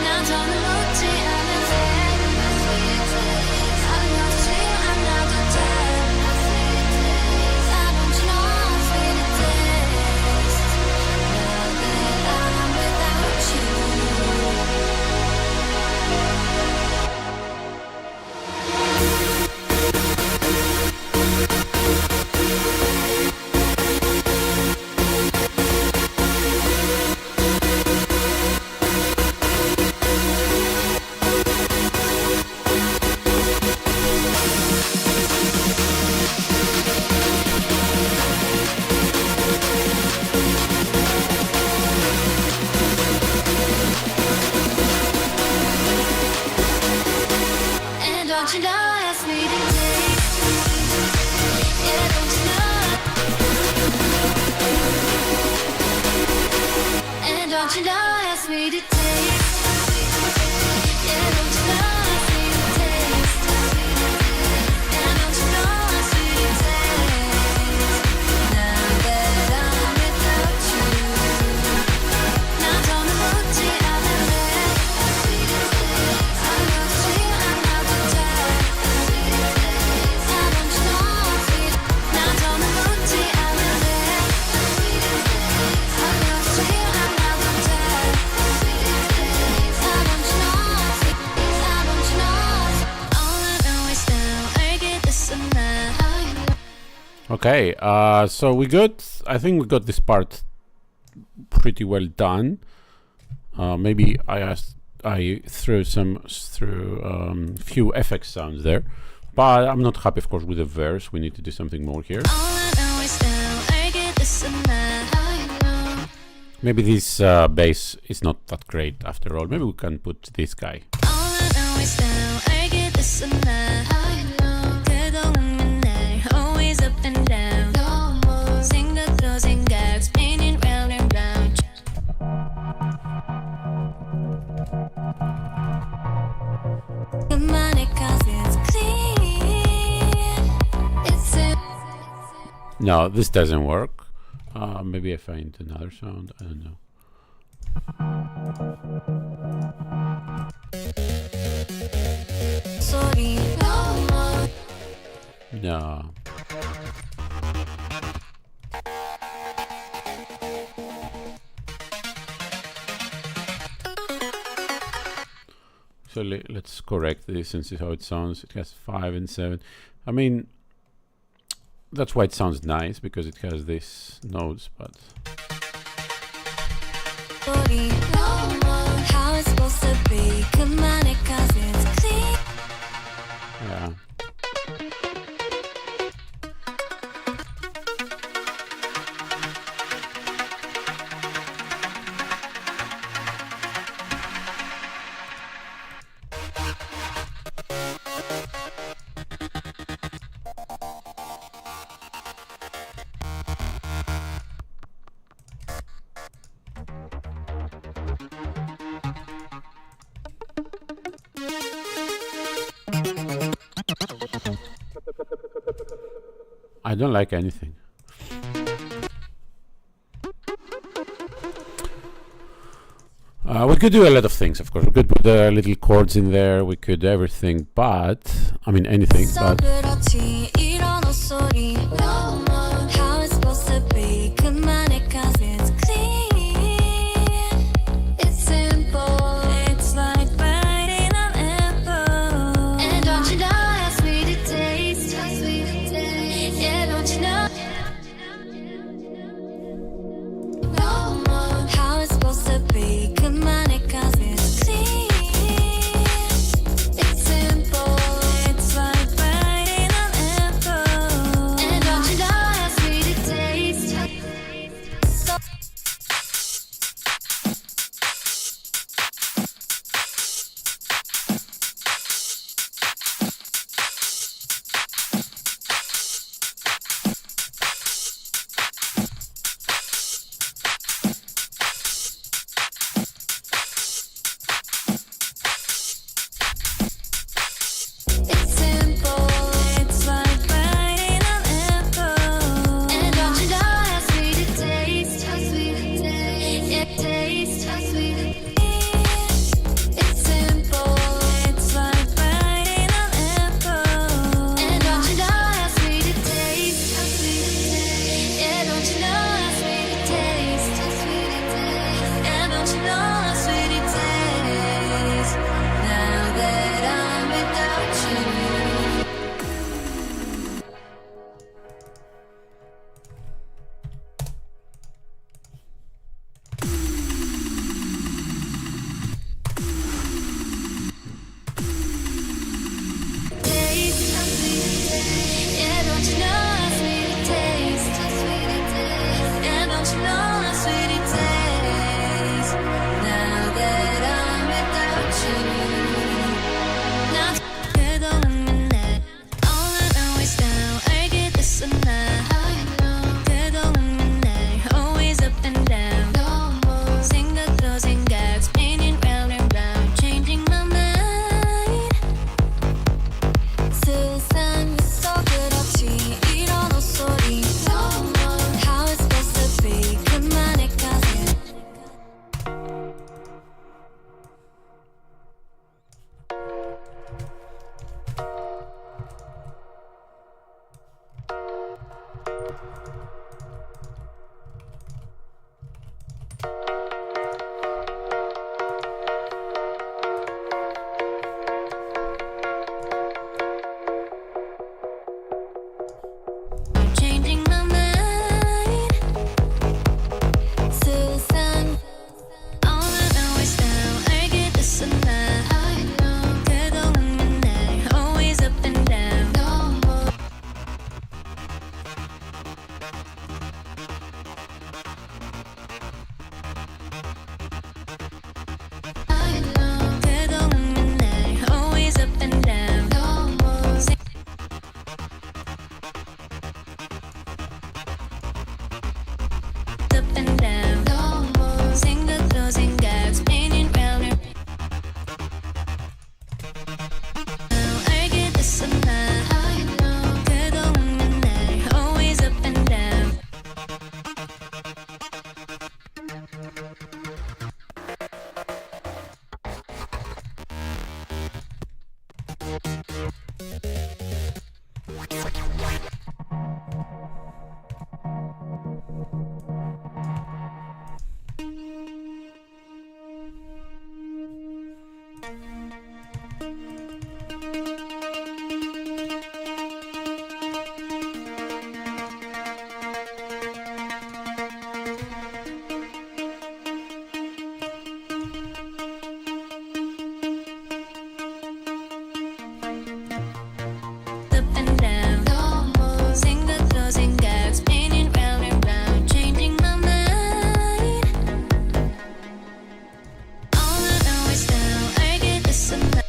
Now don't look to other way. How sweet it tastes. I'm not sweet, I'm not the type. How sweet it tastes. Now don't you know how sweet it tastes? Now that I'm without you. don't you know how sweet it tastes? Yeah, don't you know how sweet it tastes? Yeah, don't you know how sweet it tastes? Now that I'm without you, now don't know what I'm not sweet, I'm not the type. Now don't you know how sweet? Now don't know what I'm not sweet, I'm not the type. Now don't you know how sweet? Now don't you know? All I know is now I get this somehow. Okay, so we got, I think we got this part pretty well done. Maybe I threw few FX sounds there, but I'm not happy, of course, with the verse. We need to do something more here. All I know is now I get this somehow. Maybe this bass is not that great after all. Maybe we can put this guy. All I know is now I get this somehow. 그동안 날 always up and down. 생각도 생각 spinning round and round. 그만해 'cause it's clean. It's a No, this doesn't work. Maybe I find another sound. I don't know. 소리 no more. No. So let's correct this and see how it sounds. It has 5 and 7. I mean, that's why it sounds nice, because it has these notes, but 소리 no more. How it's supposed to be. 그만해 'cause it's clean. yeah. I don't like anything. We could do a lot of things, of course. We could put the little chords in there. We could do everything, but I mean anything. But 그렇지 이런 헛소리 no more. How it's supposed to be. 그만해 'cause it's clean. It's simple. It's like biting an apple. And don't you know how sweet it tastes? How sweet it tastes. Yeah, don't you know? No more. How it's supposed to be. 그만해 'cause it's clean. It's simple. It's like biting an apple. And don't you know how sweet it tastes? So Changing my mind. Susan. All I know is now I get this and that. I know. 그동안 맨날 always up and down. No more. I know. 그동안 맨날 always up and down. No more. Up and down. No more. 생각도 생각. Spinning round and now I get this and that. I know. 그동안 맨날 always up and down. Up and down. No more. 생각도 생각. Spinning round and round. Changing my mind. All I know is now I get this and that.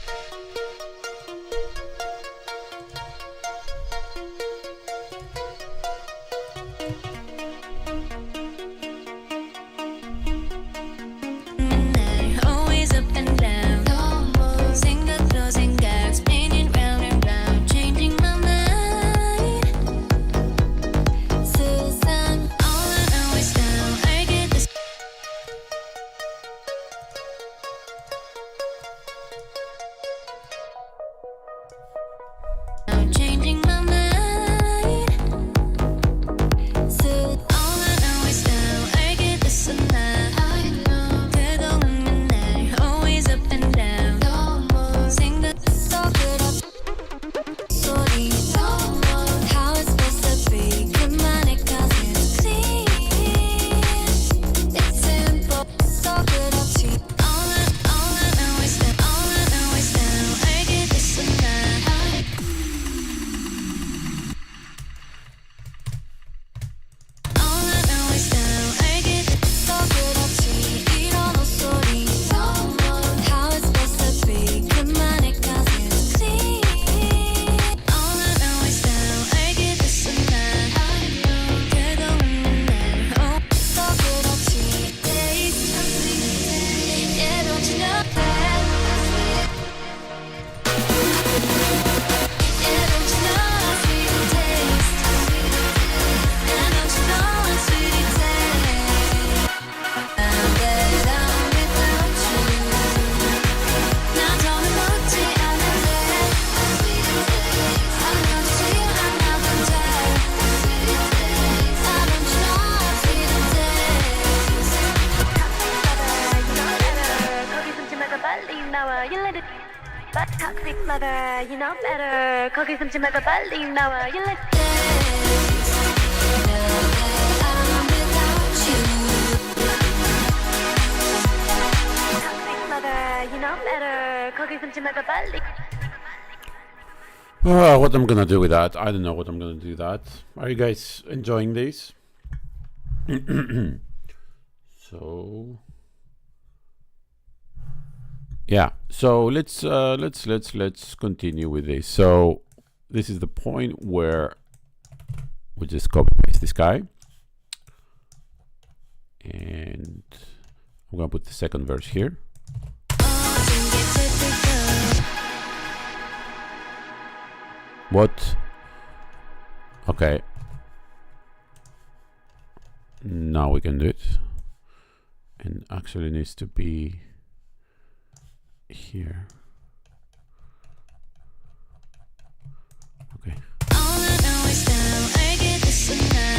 맨날 always up and down. No more. 생각도 생각. Spinning round and round. Changing my mind. Susan. All I know is now I get this. Now changing my mind. So all I know is now I get this and that. I know. 그동안 맨날 always up and down. No more. 생각 속 끝없 소리. No more. How it's supposed to be. 그만해 'cause it's clear. It's simple. 속 끝없이. All I know is that. All I know is now I get this and that. All I know is now I get it. 속 끝없이 이런 옷소리. No more. How it's supposed to be. 그만해 'cause it's clear. All I know is now I get this and that. I know. 그동안 맨날 속 끝없이 taste. Yeah, don't you know that? Yeah, don't you know how sweet it tastes? Yeah, don't you know how sweet it tastes? I'm down without you. 나 더는 먹지 않을래. I know you see I'm not content. I don't you know how sweet it tastes? 거기 숨지 말고 빨리 나와. You let it. But toxic lover, you know better. 거기 숨지 말고 빨리 나와. You let it. I'm without you. Toxic lover, you know better. 거기 숨지 말고 빨리. What I'm gonna do with that, I don't know what I'm gonna do with that. Are you guys enjoying this? So yeah, so let's continue with this. So this is the point where we just copy paste this guy, and I'm gonna put the second verse here. What? Okay. Now we can do it. And actually needs to be here. Okay. All I know is now I get this and that.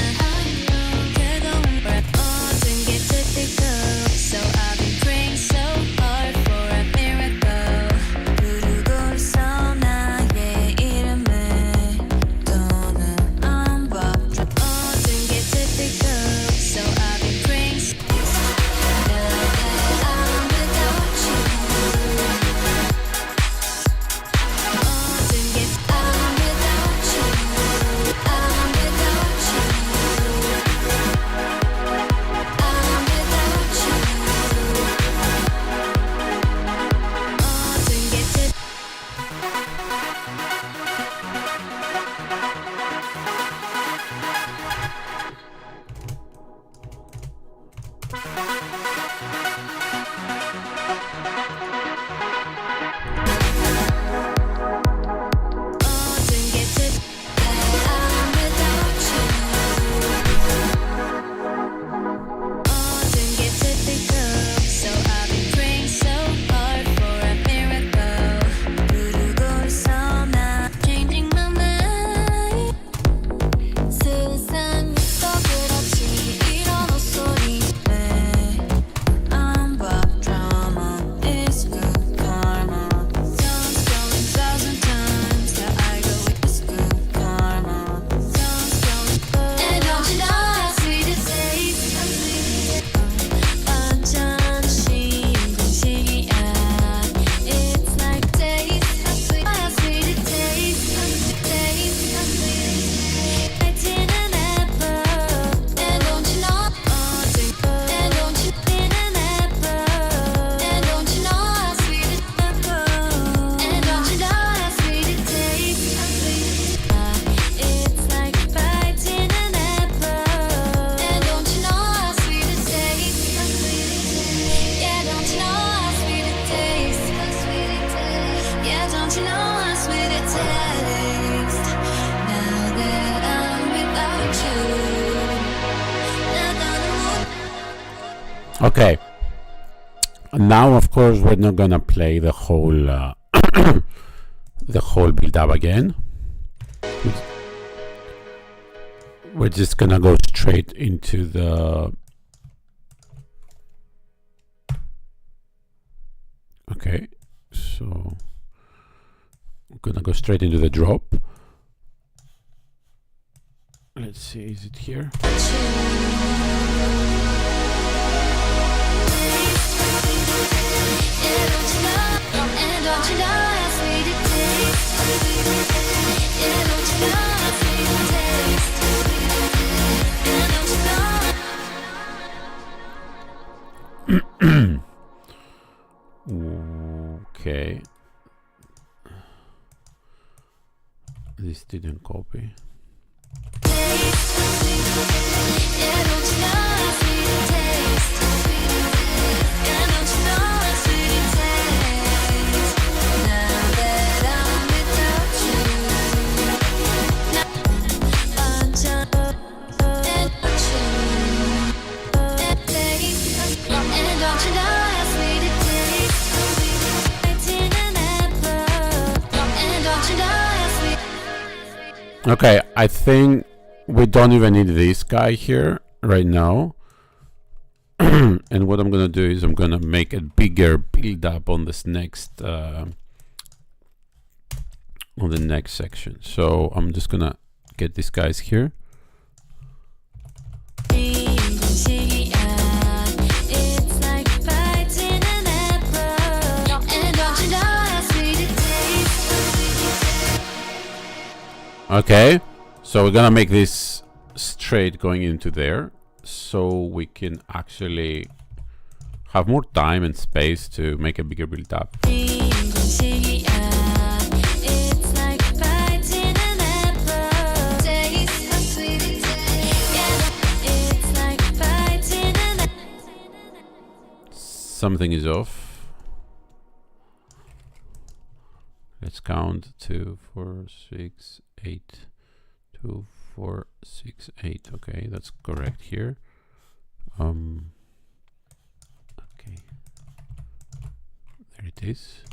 Okay. Now, of course, we're not gonna play the whole the whole build-up again. We're just gonna go straight into the. Okay, so we're gonna go straight into the drop. Let's see, is it here? Okay. This didn't copy. Okay, I think we don't even need this guy here right now. And what I'm gonna do is I'm gonna make a bigger build up on this next on the next section. So I'm just gonna get these guys here. Okay, so we're gonna make this straight going into there, so we can actually have more time and space to make a bigger build up. Something is off. Let's count 2, 4, 6, 8. 2, 4, 6, 8. Okay, that's correct here. Okay, there it is.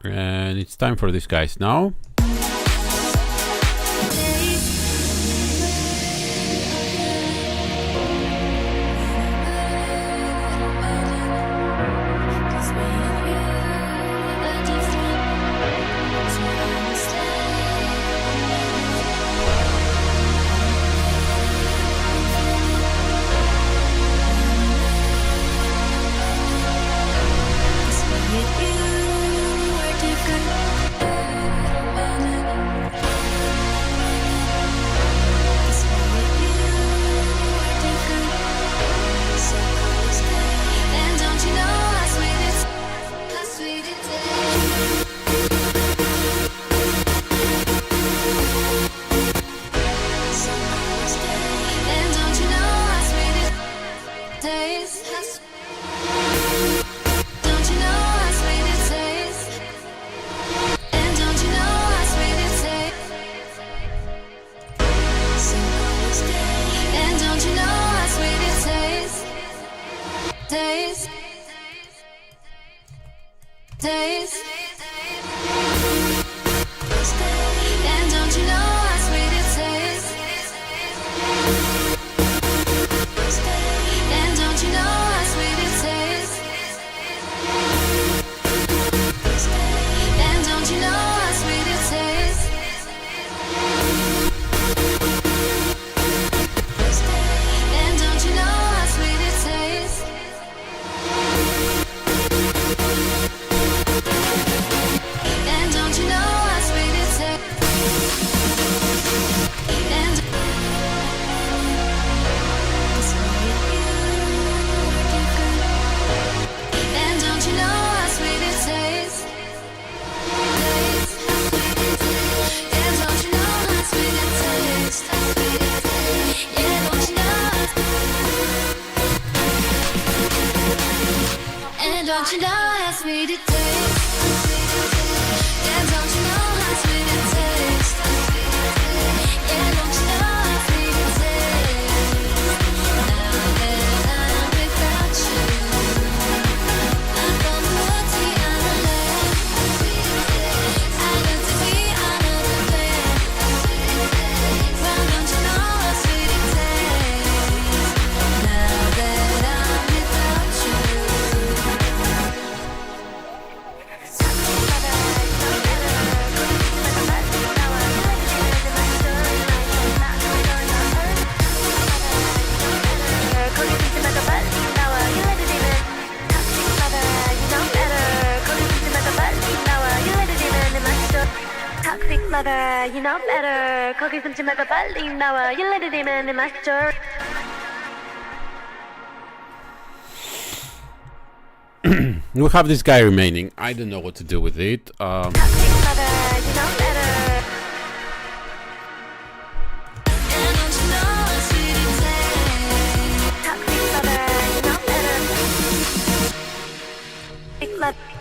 And it's time for these guys now. lover, you know better. 거기 숨지 말고 빨리 나와. You let it in in my story. We have this guy remaining. I don't know what to do with it. Toxic lover, you know better.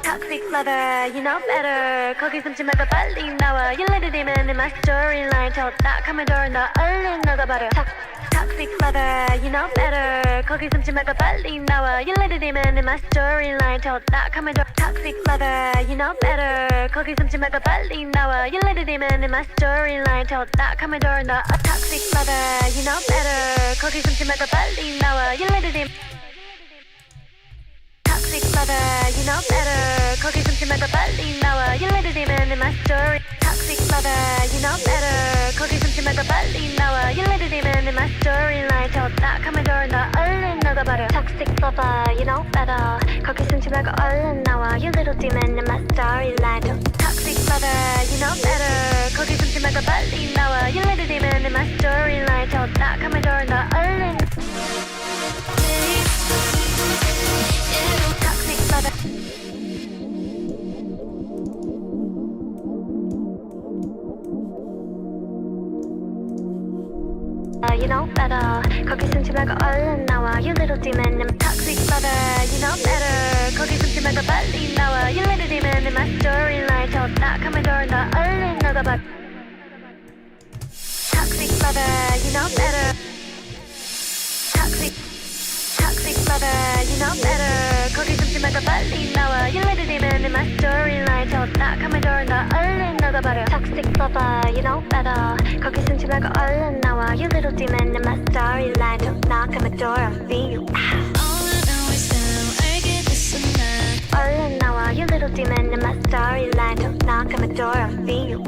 Toxic lover, you know better. 거기 숨지 말고 빨리 나와. You let it in my storyline. 저 딱하면 너 얼른 나가버려. Toxic lover, you know better. 거기 숨지 말고 빨리 나와. You let it in my storyline. 저 딱하면 Toxic lover, you know better. 거기 숨지 말고 빨리 나와. You let it in my storyline. 저 딱하면 너 Toxic lover, you know better. 거기 숨지 말고 빨리 나와. You let it in Toxic lover, you know better. 거기 숨지 말고 빨리 나와. You let it in my story. Toxic lover, you know better. 거기 숨지 말고 빨리 나와. You let it in my storyline. 저 딱하면 너 얼른 나가버려. Toxic lover, you know better. 거기 숨지 말고 얼른 나와. You little demon in my storyline. Toxic lover, you know better. 거기 숨지 말고 빨리 나와. You let it in my storyline. 저 딱하면 너 얼른 Toxic lover. You know better. 거기 숨지 말고 얼른 나와. You little demon. Toxic lover. You know better. 거기 숨지 말고 빨리 나와. You little demon in my storyline. 저 딱하면 너 얼른 나가봐. Toxic lover. You know better. Toxic lover. You know better. 거기 숨지 말고 빨리 나와. You little demon in my storyline. 저 딱하면 너 얼른 나가버려. Toxic lover. You know better. 거기 숨지 말고 얼른 나와. You little demon in my storyline. 저 knock on my door and feel you. 얼른 나와. You little demon in my storyline. 저 knock on my door and feel you.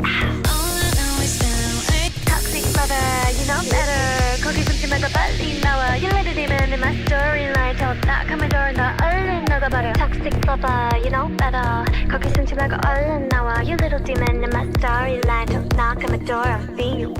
Toxic lover. You know better. 거기 숨지 말고 빨리 나와. You little demon in my storyline. 저 딱하면 너 얼른 나가버려. Toxic lover. You know better. 거기 숨지 말고 얼른 나와. You little demon in my storyline. 저 knock on my door and feel you.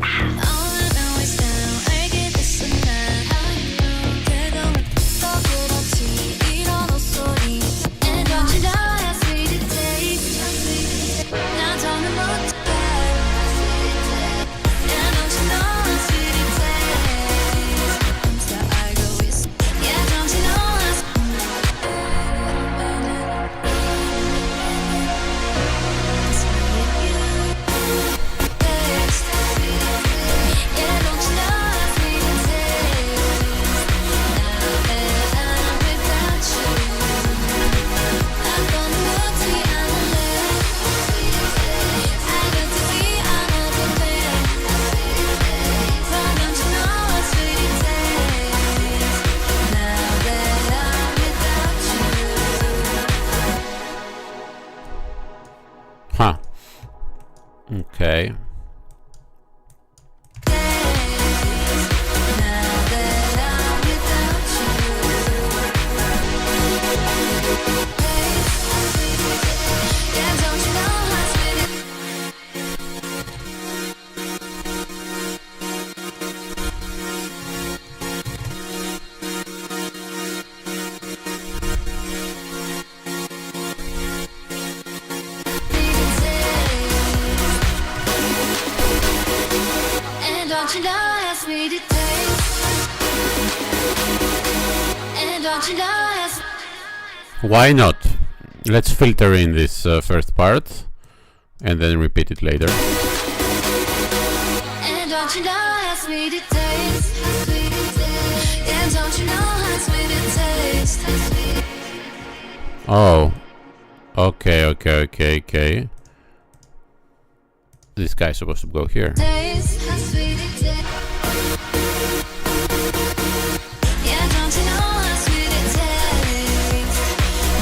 Huh. Okay. Don't you know how sweet it tastes? And don't you know how Why not? Let's filter in this first part and then repeat it later. And don't you know how sweet it tastes? How sweet it tastes. And don't you know how sweet it tastes? How sweet it tastes. Oh. Okay. This guy's supposed to go here. Taste, how sweet it tastes. Yeah, don't you know how sweet it tastes?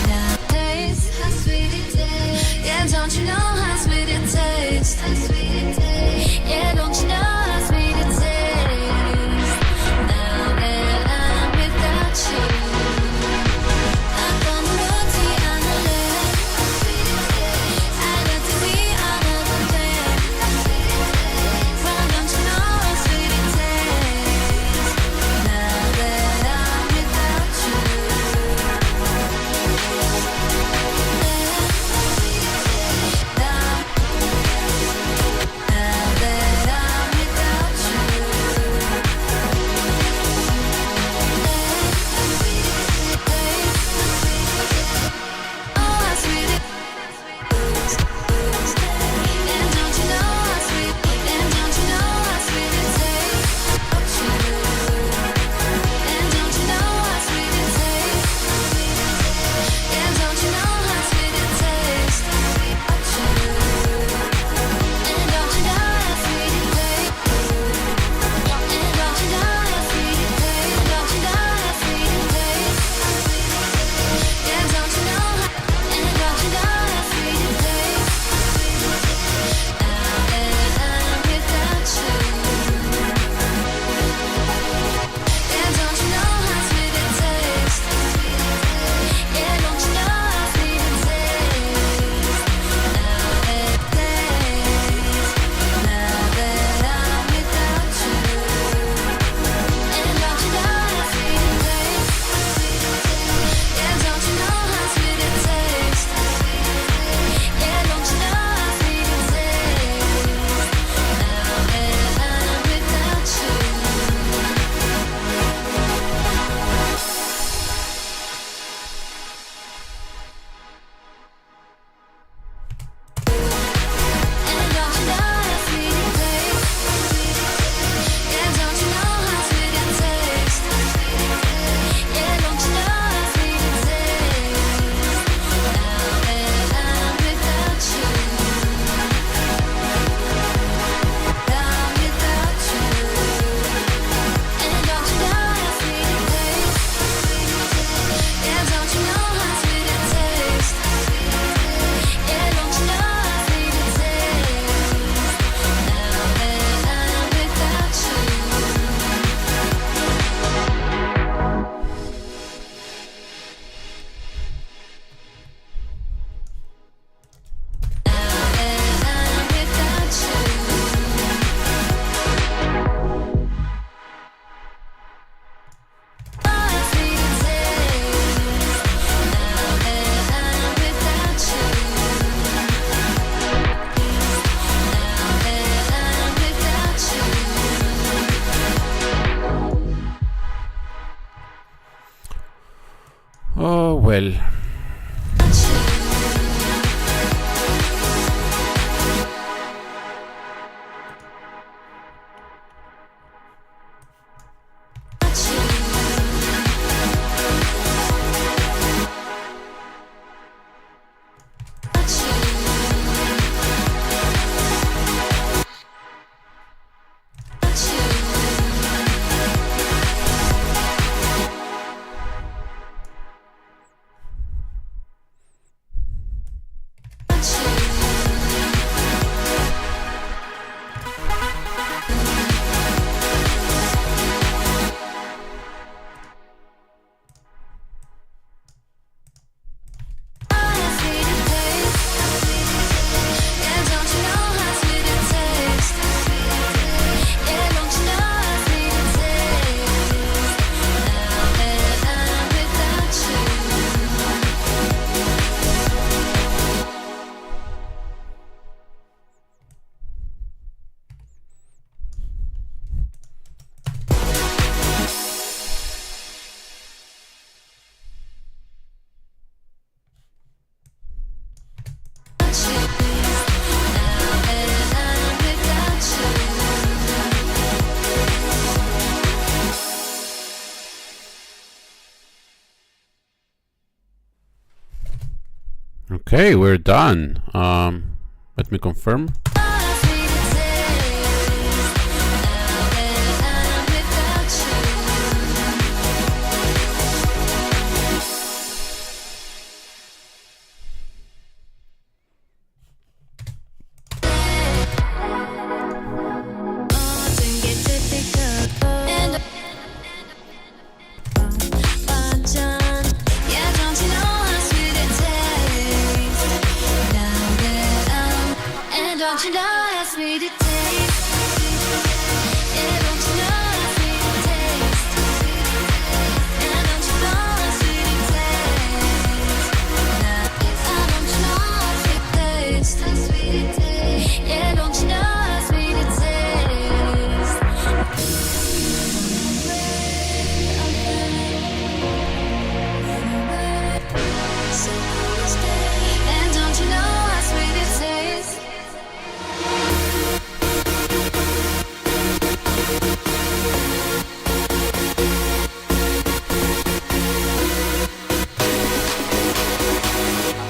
Now taste, how sweet it tastes. Yeah, don't you know how sweet it tastes? How sweet it tastes. Yeah, don't you know how sweet it tastes? Now that I'm without you, I'm gonna look to the other left. I got to be another day. Okay, we're done. Let me confirm. Don't you know how sweet it tastes? Yeah, don't you know how sweet it tastes? Yeah, don't you know how sweet it tastes? Don't you know how sweet it tastes? How sweet it tastes? Yeah, don't you know how sweet it tastes? And don't you know how sweet it tastes?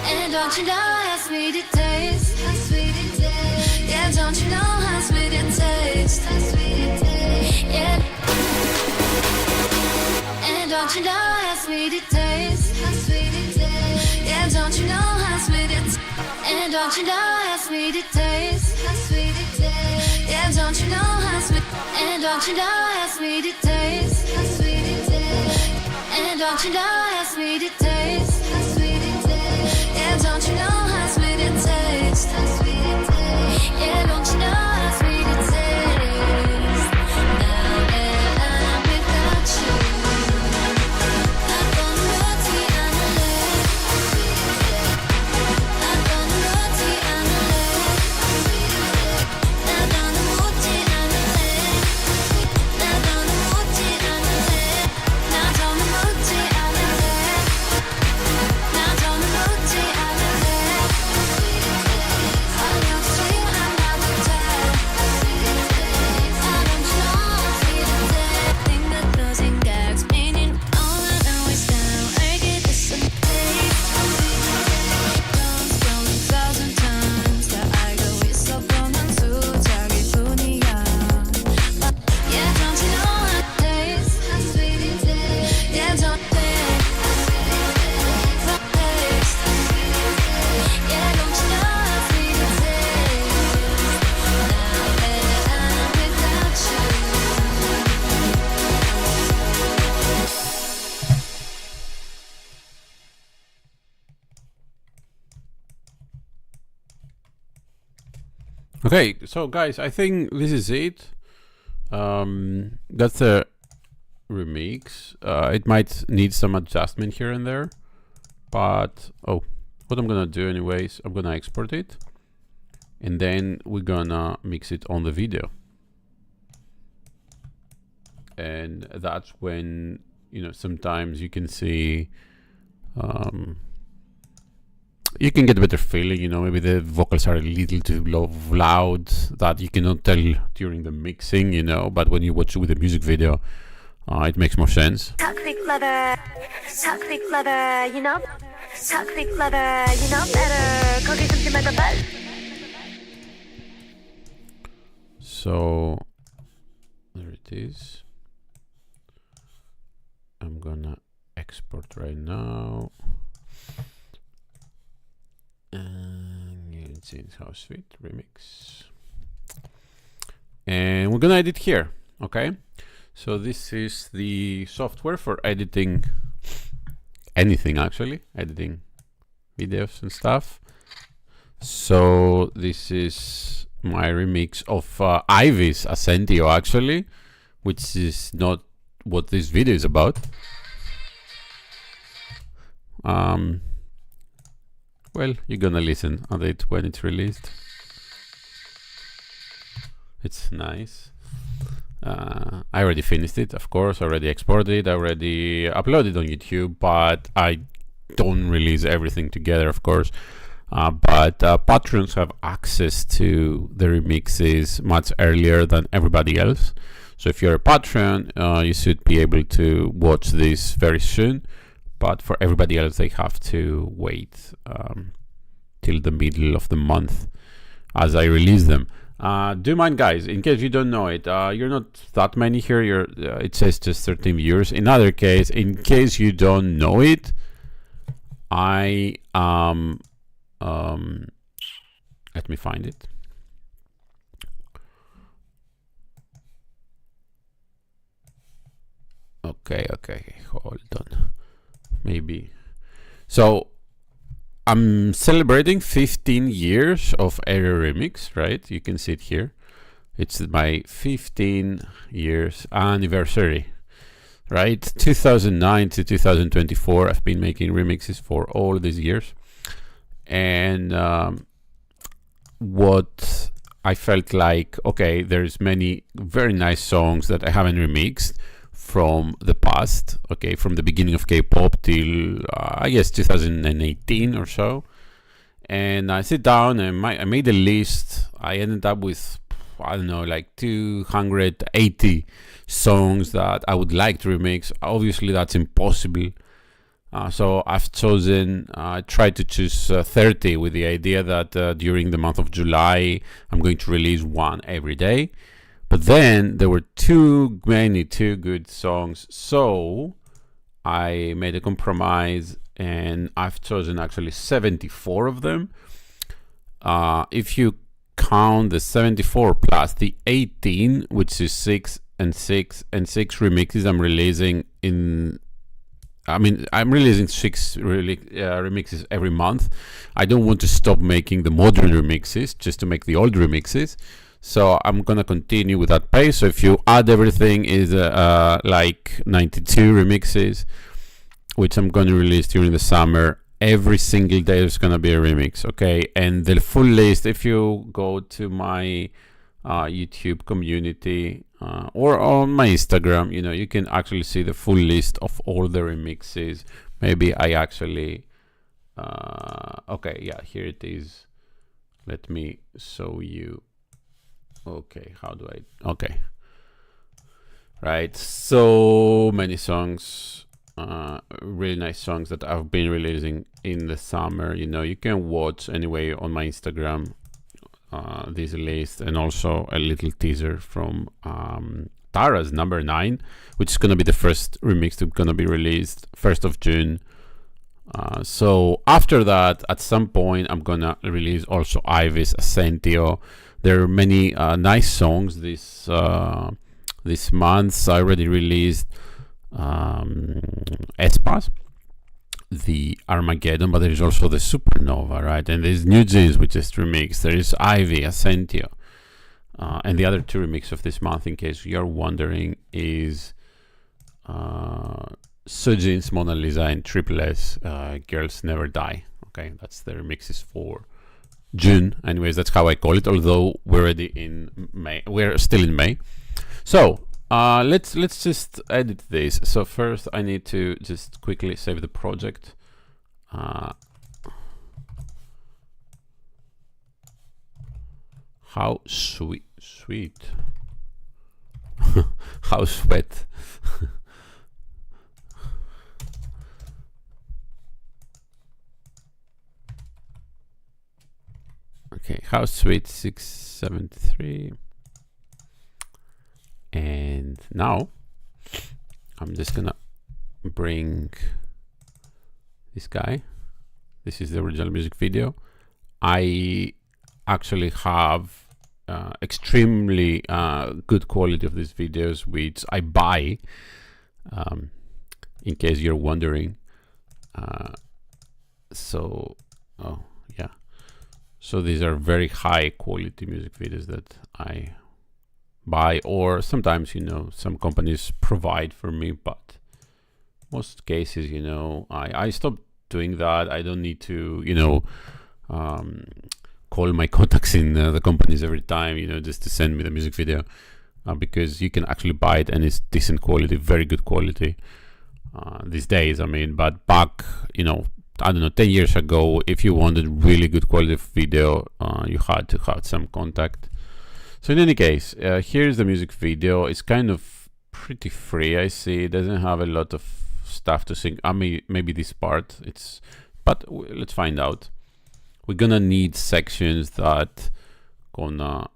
And don't you know how sweet it tastes? How sweet it tastes? Yeah, don't you know how sweet it tastes? How sweet it tastes? Yeah. And don't you know how sweet it tastes? How sweet it tastes? Yeah, don't you know how sweet it tastes? And don't you know how sweet it tastes? How sweet it tastes? Yeah, don't you know how sweet? And don't you know how sweet it tastes? How sweet it tastes? And don't you know how sweet it tastes? How sweet it tastes? Yeah, don't you know how sweet it tastes? How sweet it tastes? Yeah, don't you know how sweet it tastes? Now that I'm without you, I'm gonna roti on the left. I'm gonna roti on the left. I'm gonna roti on the left. I'm gonna roti on the left. Now don't roti on the left. Now don't roti on the left. I love sweet, I'm not the type. I don't know sweet and dead. Think that those ingags meaning all I know is now I get the same taste. Don't spell 1,000 times that I go with so from and to 자기뿐이야. Yeah, don't you know how it tastes? How sweet it tastes. Yeah, don't taste. Don't taste. Yeah, don't you know how sweet it tastes? Now that I'm without you. Okay, so guys, I think this is it. That's a remix. It might need some adjustment here and there, but what I'm gonna do anyways, I'm gonna export it, and then we're gonna mix it on the video, and that's when, you know, sometimes you can see you can get a better feeling, you know, maybe the vocals are a little too loud that you cannot tell during the mixing, you know, but when you watch it with the music video, it makes more sense. Toxic lover, you know? Toxic lover, you know better. 거기 숨지 말고 빨리. So there it is. I'm gonna export right now. And NewJeans House Suite Remix, and we're gonna edit here. Okay, so this is the software for editing anything, actually editing videos and stuff. So this is my remix of Ivy's Ascentio, actually, which is not what this video is about. Well, you're gonna listen at it when it's released. It's nice. I already finished it, of course, already exported it, already uploaded on YouTube, but I don't release everything together, of course. But patrons have access to the remixes much earlier than everybody else. So if you're a patron, you should be able to watch this very soon. But for everybody else, they have to wait until the middle of the month as I release them. Do you mind, guys, in case you don't know it, you're not that many here. It says just 13 viewers. In other case, in case you don't know it, I let me find it. Okay, hold on. Maybe. So I'm celebrating 15 years of Areia Remix, right? You can see it here. It's my 15 years anniversary, right? 2009 to 2024. I've been making remixes for all these years. And what I felt like, okay, there's many very nice songs that I haven't remixed from the past, okay, from the beginning of K-pop till I guess 2018 or so. And I sit down and I made a list. I ended up with, I don't know, like 280 songs that I would like to remix. Obviously that's impossible. So I've chosen, I tried to choose 30 with the idea that during the month of July I'm going to release one every day. But then there were too good songs, so I made a compromise and I've chosen actually 74 of them. If you count the 74 plus the 18, which is 6 and 6 and 6 remixes I'm releasing I'm releasing 6 remixes every month. I don't want to stop making the modern remixes just to make the old remixes. So I'm gonna continue with that pace. So if you add everything, is like 92 remixes, which I'm gonna release during the summer. Every single day there's gonna be a remix, okay? And the full list, if you go to my YouTube community or on my Instagram, you know, you can actually see the full list of all the remixes. Maybe I actually okay, yeah, here it is. Let me show you. Okay, how do I, okay, right, so many songs, really nice songs that I've been releasing in the summer. You know, you can watch anyway on my Instagram this list, and also a little teaser from Tara's number 9, which is gonna be the first remix that's gonna be released 1st of June. So after that, at some point I'm gonna release also Ivy's Ascentio. There are many nice songs this month. I already released Espas, the Armageddon, but there is also the Supernova, right? And there's NewJeans, which is remixed. There is Ivy, Ascentio, and the other 2 remixes of this month, in case you're wondering, is Sujin's Mona Lisa and Triple S, Girls Never Die. Okay, that's the remixes for June. Anyways, that's how I call it, although we're already in May. We're still in May. So let's just edit this. So first I need to just quickly save the project. How sweet how sweat. Okay, how sweet 673. And now I'm just gonna bring this guy. This is the original music video. I actually have extremely good quality of these videos, which I buy, in case you're wondering. So these are very high quality music videos that I buy, or sometimes, you know, some companies provide for me, but most cases, you know, I stopped doing that. I don't need to, you know, call my contacts in the companies every time, you know, just to send me the music video, because you can actually buy it and it's decent quality, very good quality these days. I mean, but back, you know, I don't know, 10 years ago, if you wanted really good quality of video, you had to have some contact. So in any case, here's the music video. It's kind of pretty free. I see it doesn't have a lot of stuff to sing. I mean, maybe this part, but let's find out. we're gonna need sections that gonna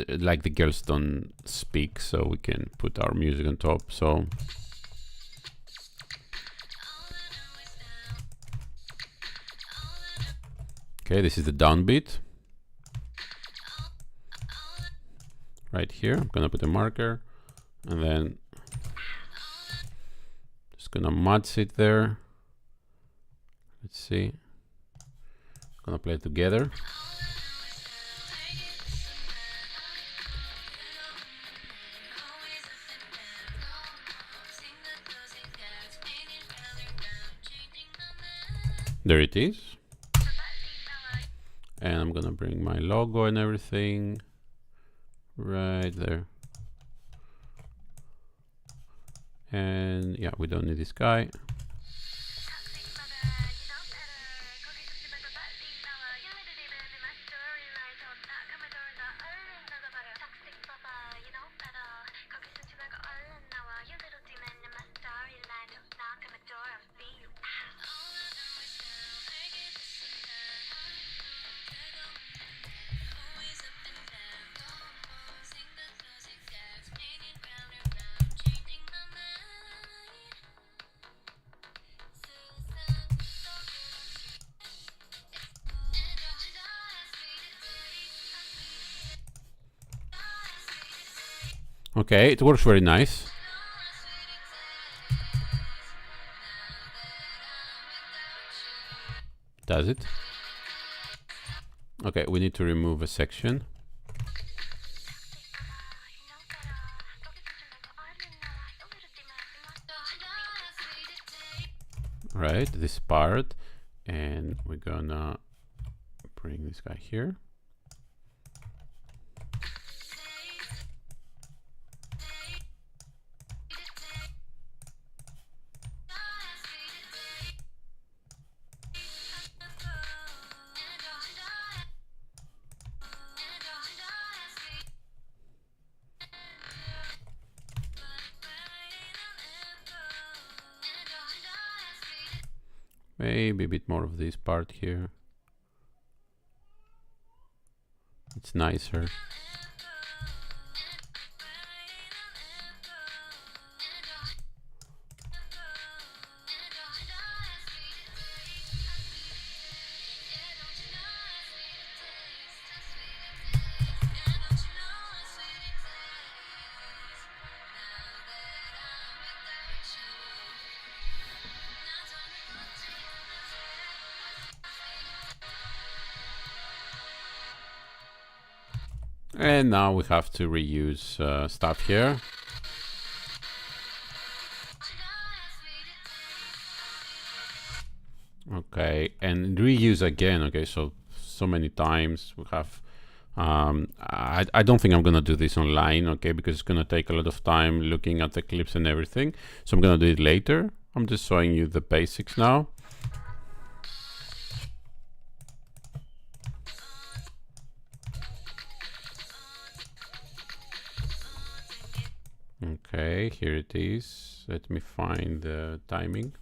like the girls don't speak, so we can put our music on top. So okay, this is the downbeat right here. I'm gonna put a marker and then just gonna match it there. Let's see, gonna play it together. There it is. And I'm gonna bring my logo and everything right there. And yeah, we don't need this guy. Okay, it works very nice. Does it? Okay, we need to remove a section. Right, this part, and we're gonna bring this guy here. Maybe a bit more of this part here. It's nicer. And now we have to reuse stuff here. Okay, and reuse again. Okay, so many times we have. I don't think I'm gonna do this online, okay, because it's gonna take a lot of time looking at the clips and everything. So I'm gonna do it later. I'm just showing you the basics now. Okay, here it is. Let me find the timing.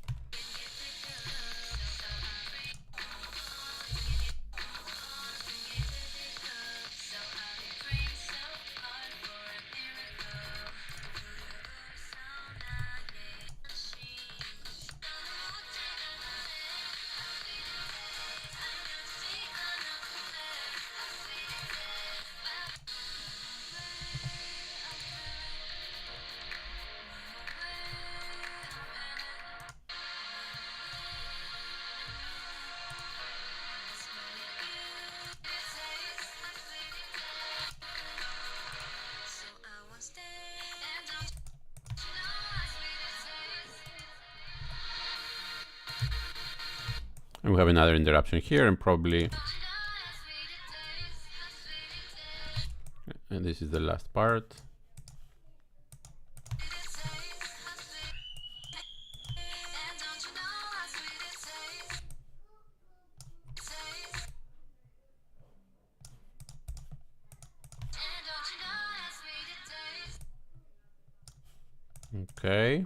And we have another interruption here, and probably, and this is the last part. Okay.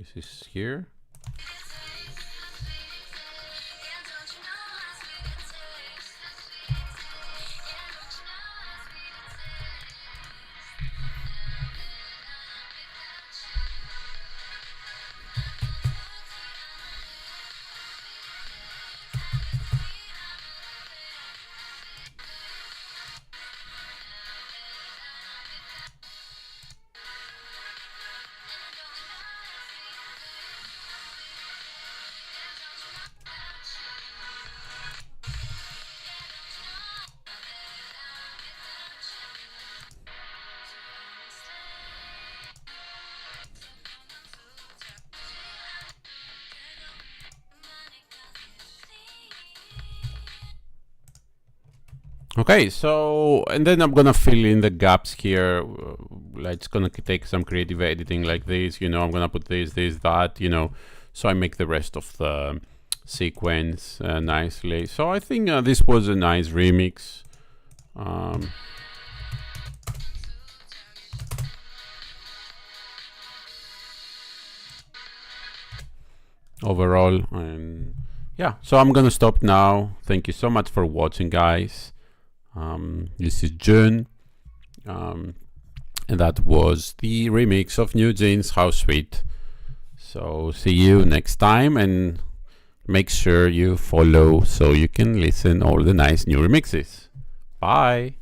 This is here. Okay, so, and then I'm gonna fill in the gaps here. Like, it's gonna take some creative editing like this, you know, I'm gonna put this, that, you know, so I make the rest of the sequence nicely. So I think this was a nice remix. Overall, and yeah, so I'm gonna stop now. Thank you so much for watching, guys. This is June, and that was the remix of NewJeans, How Sweet. So see you next time, and make sure you follow so you can listen all the nice new remixes. Bye.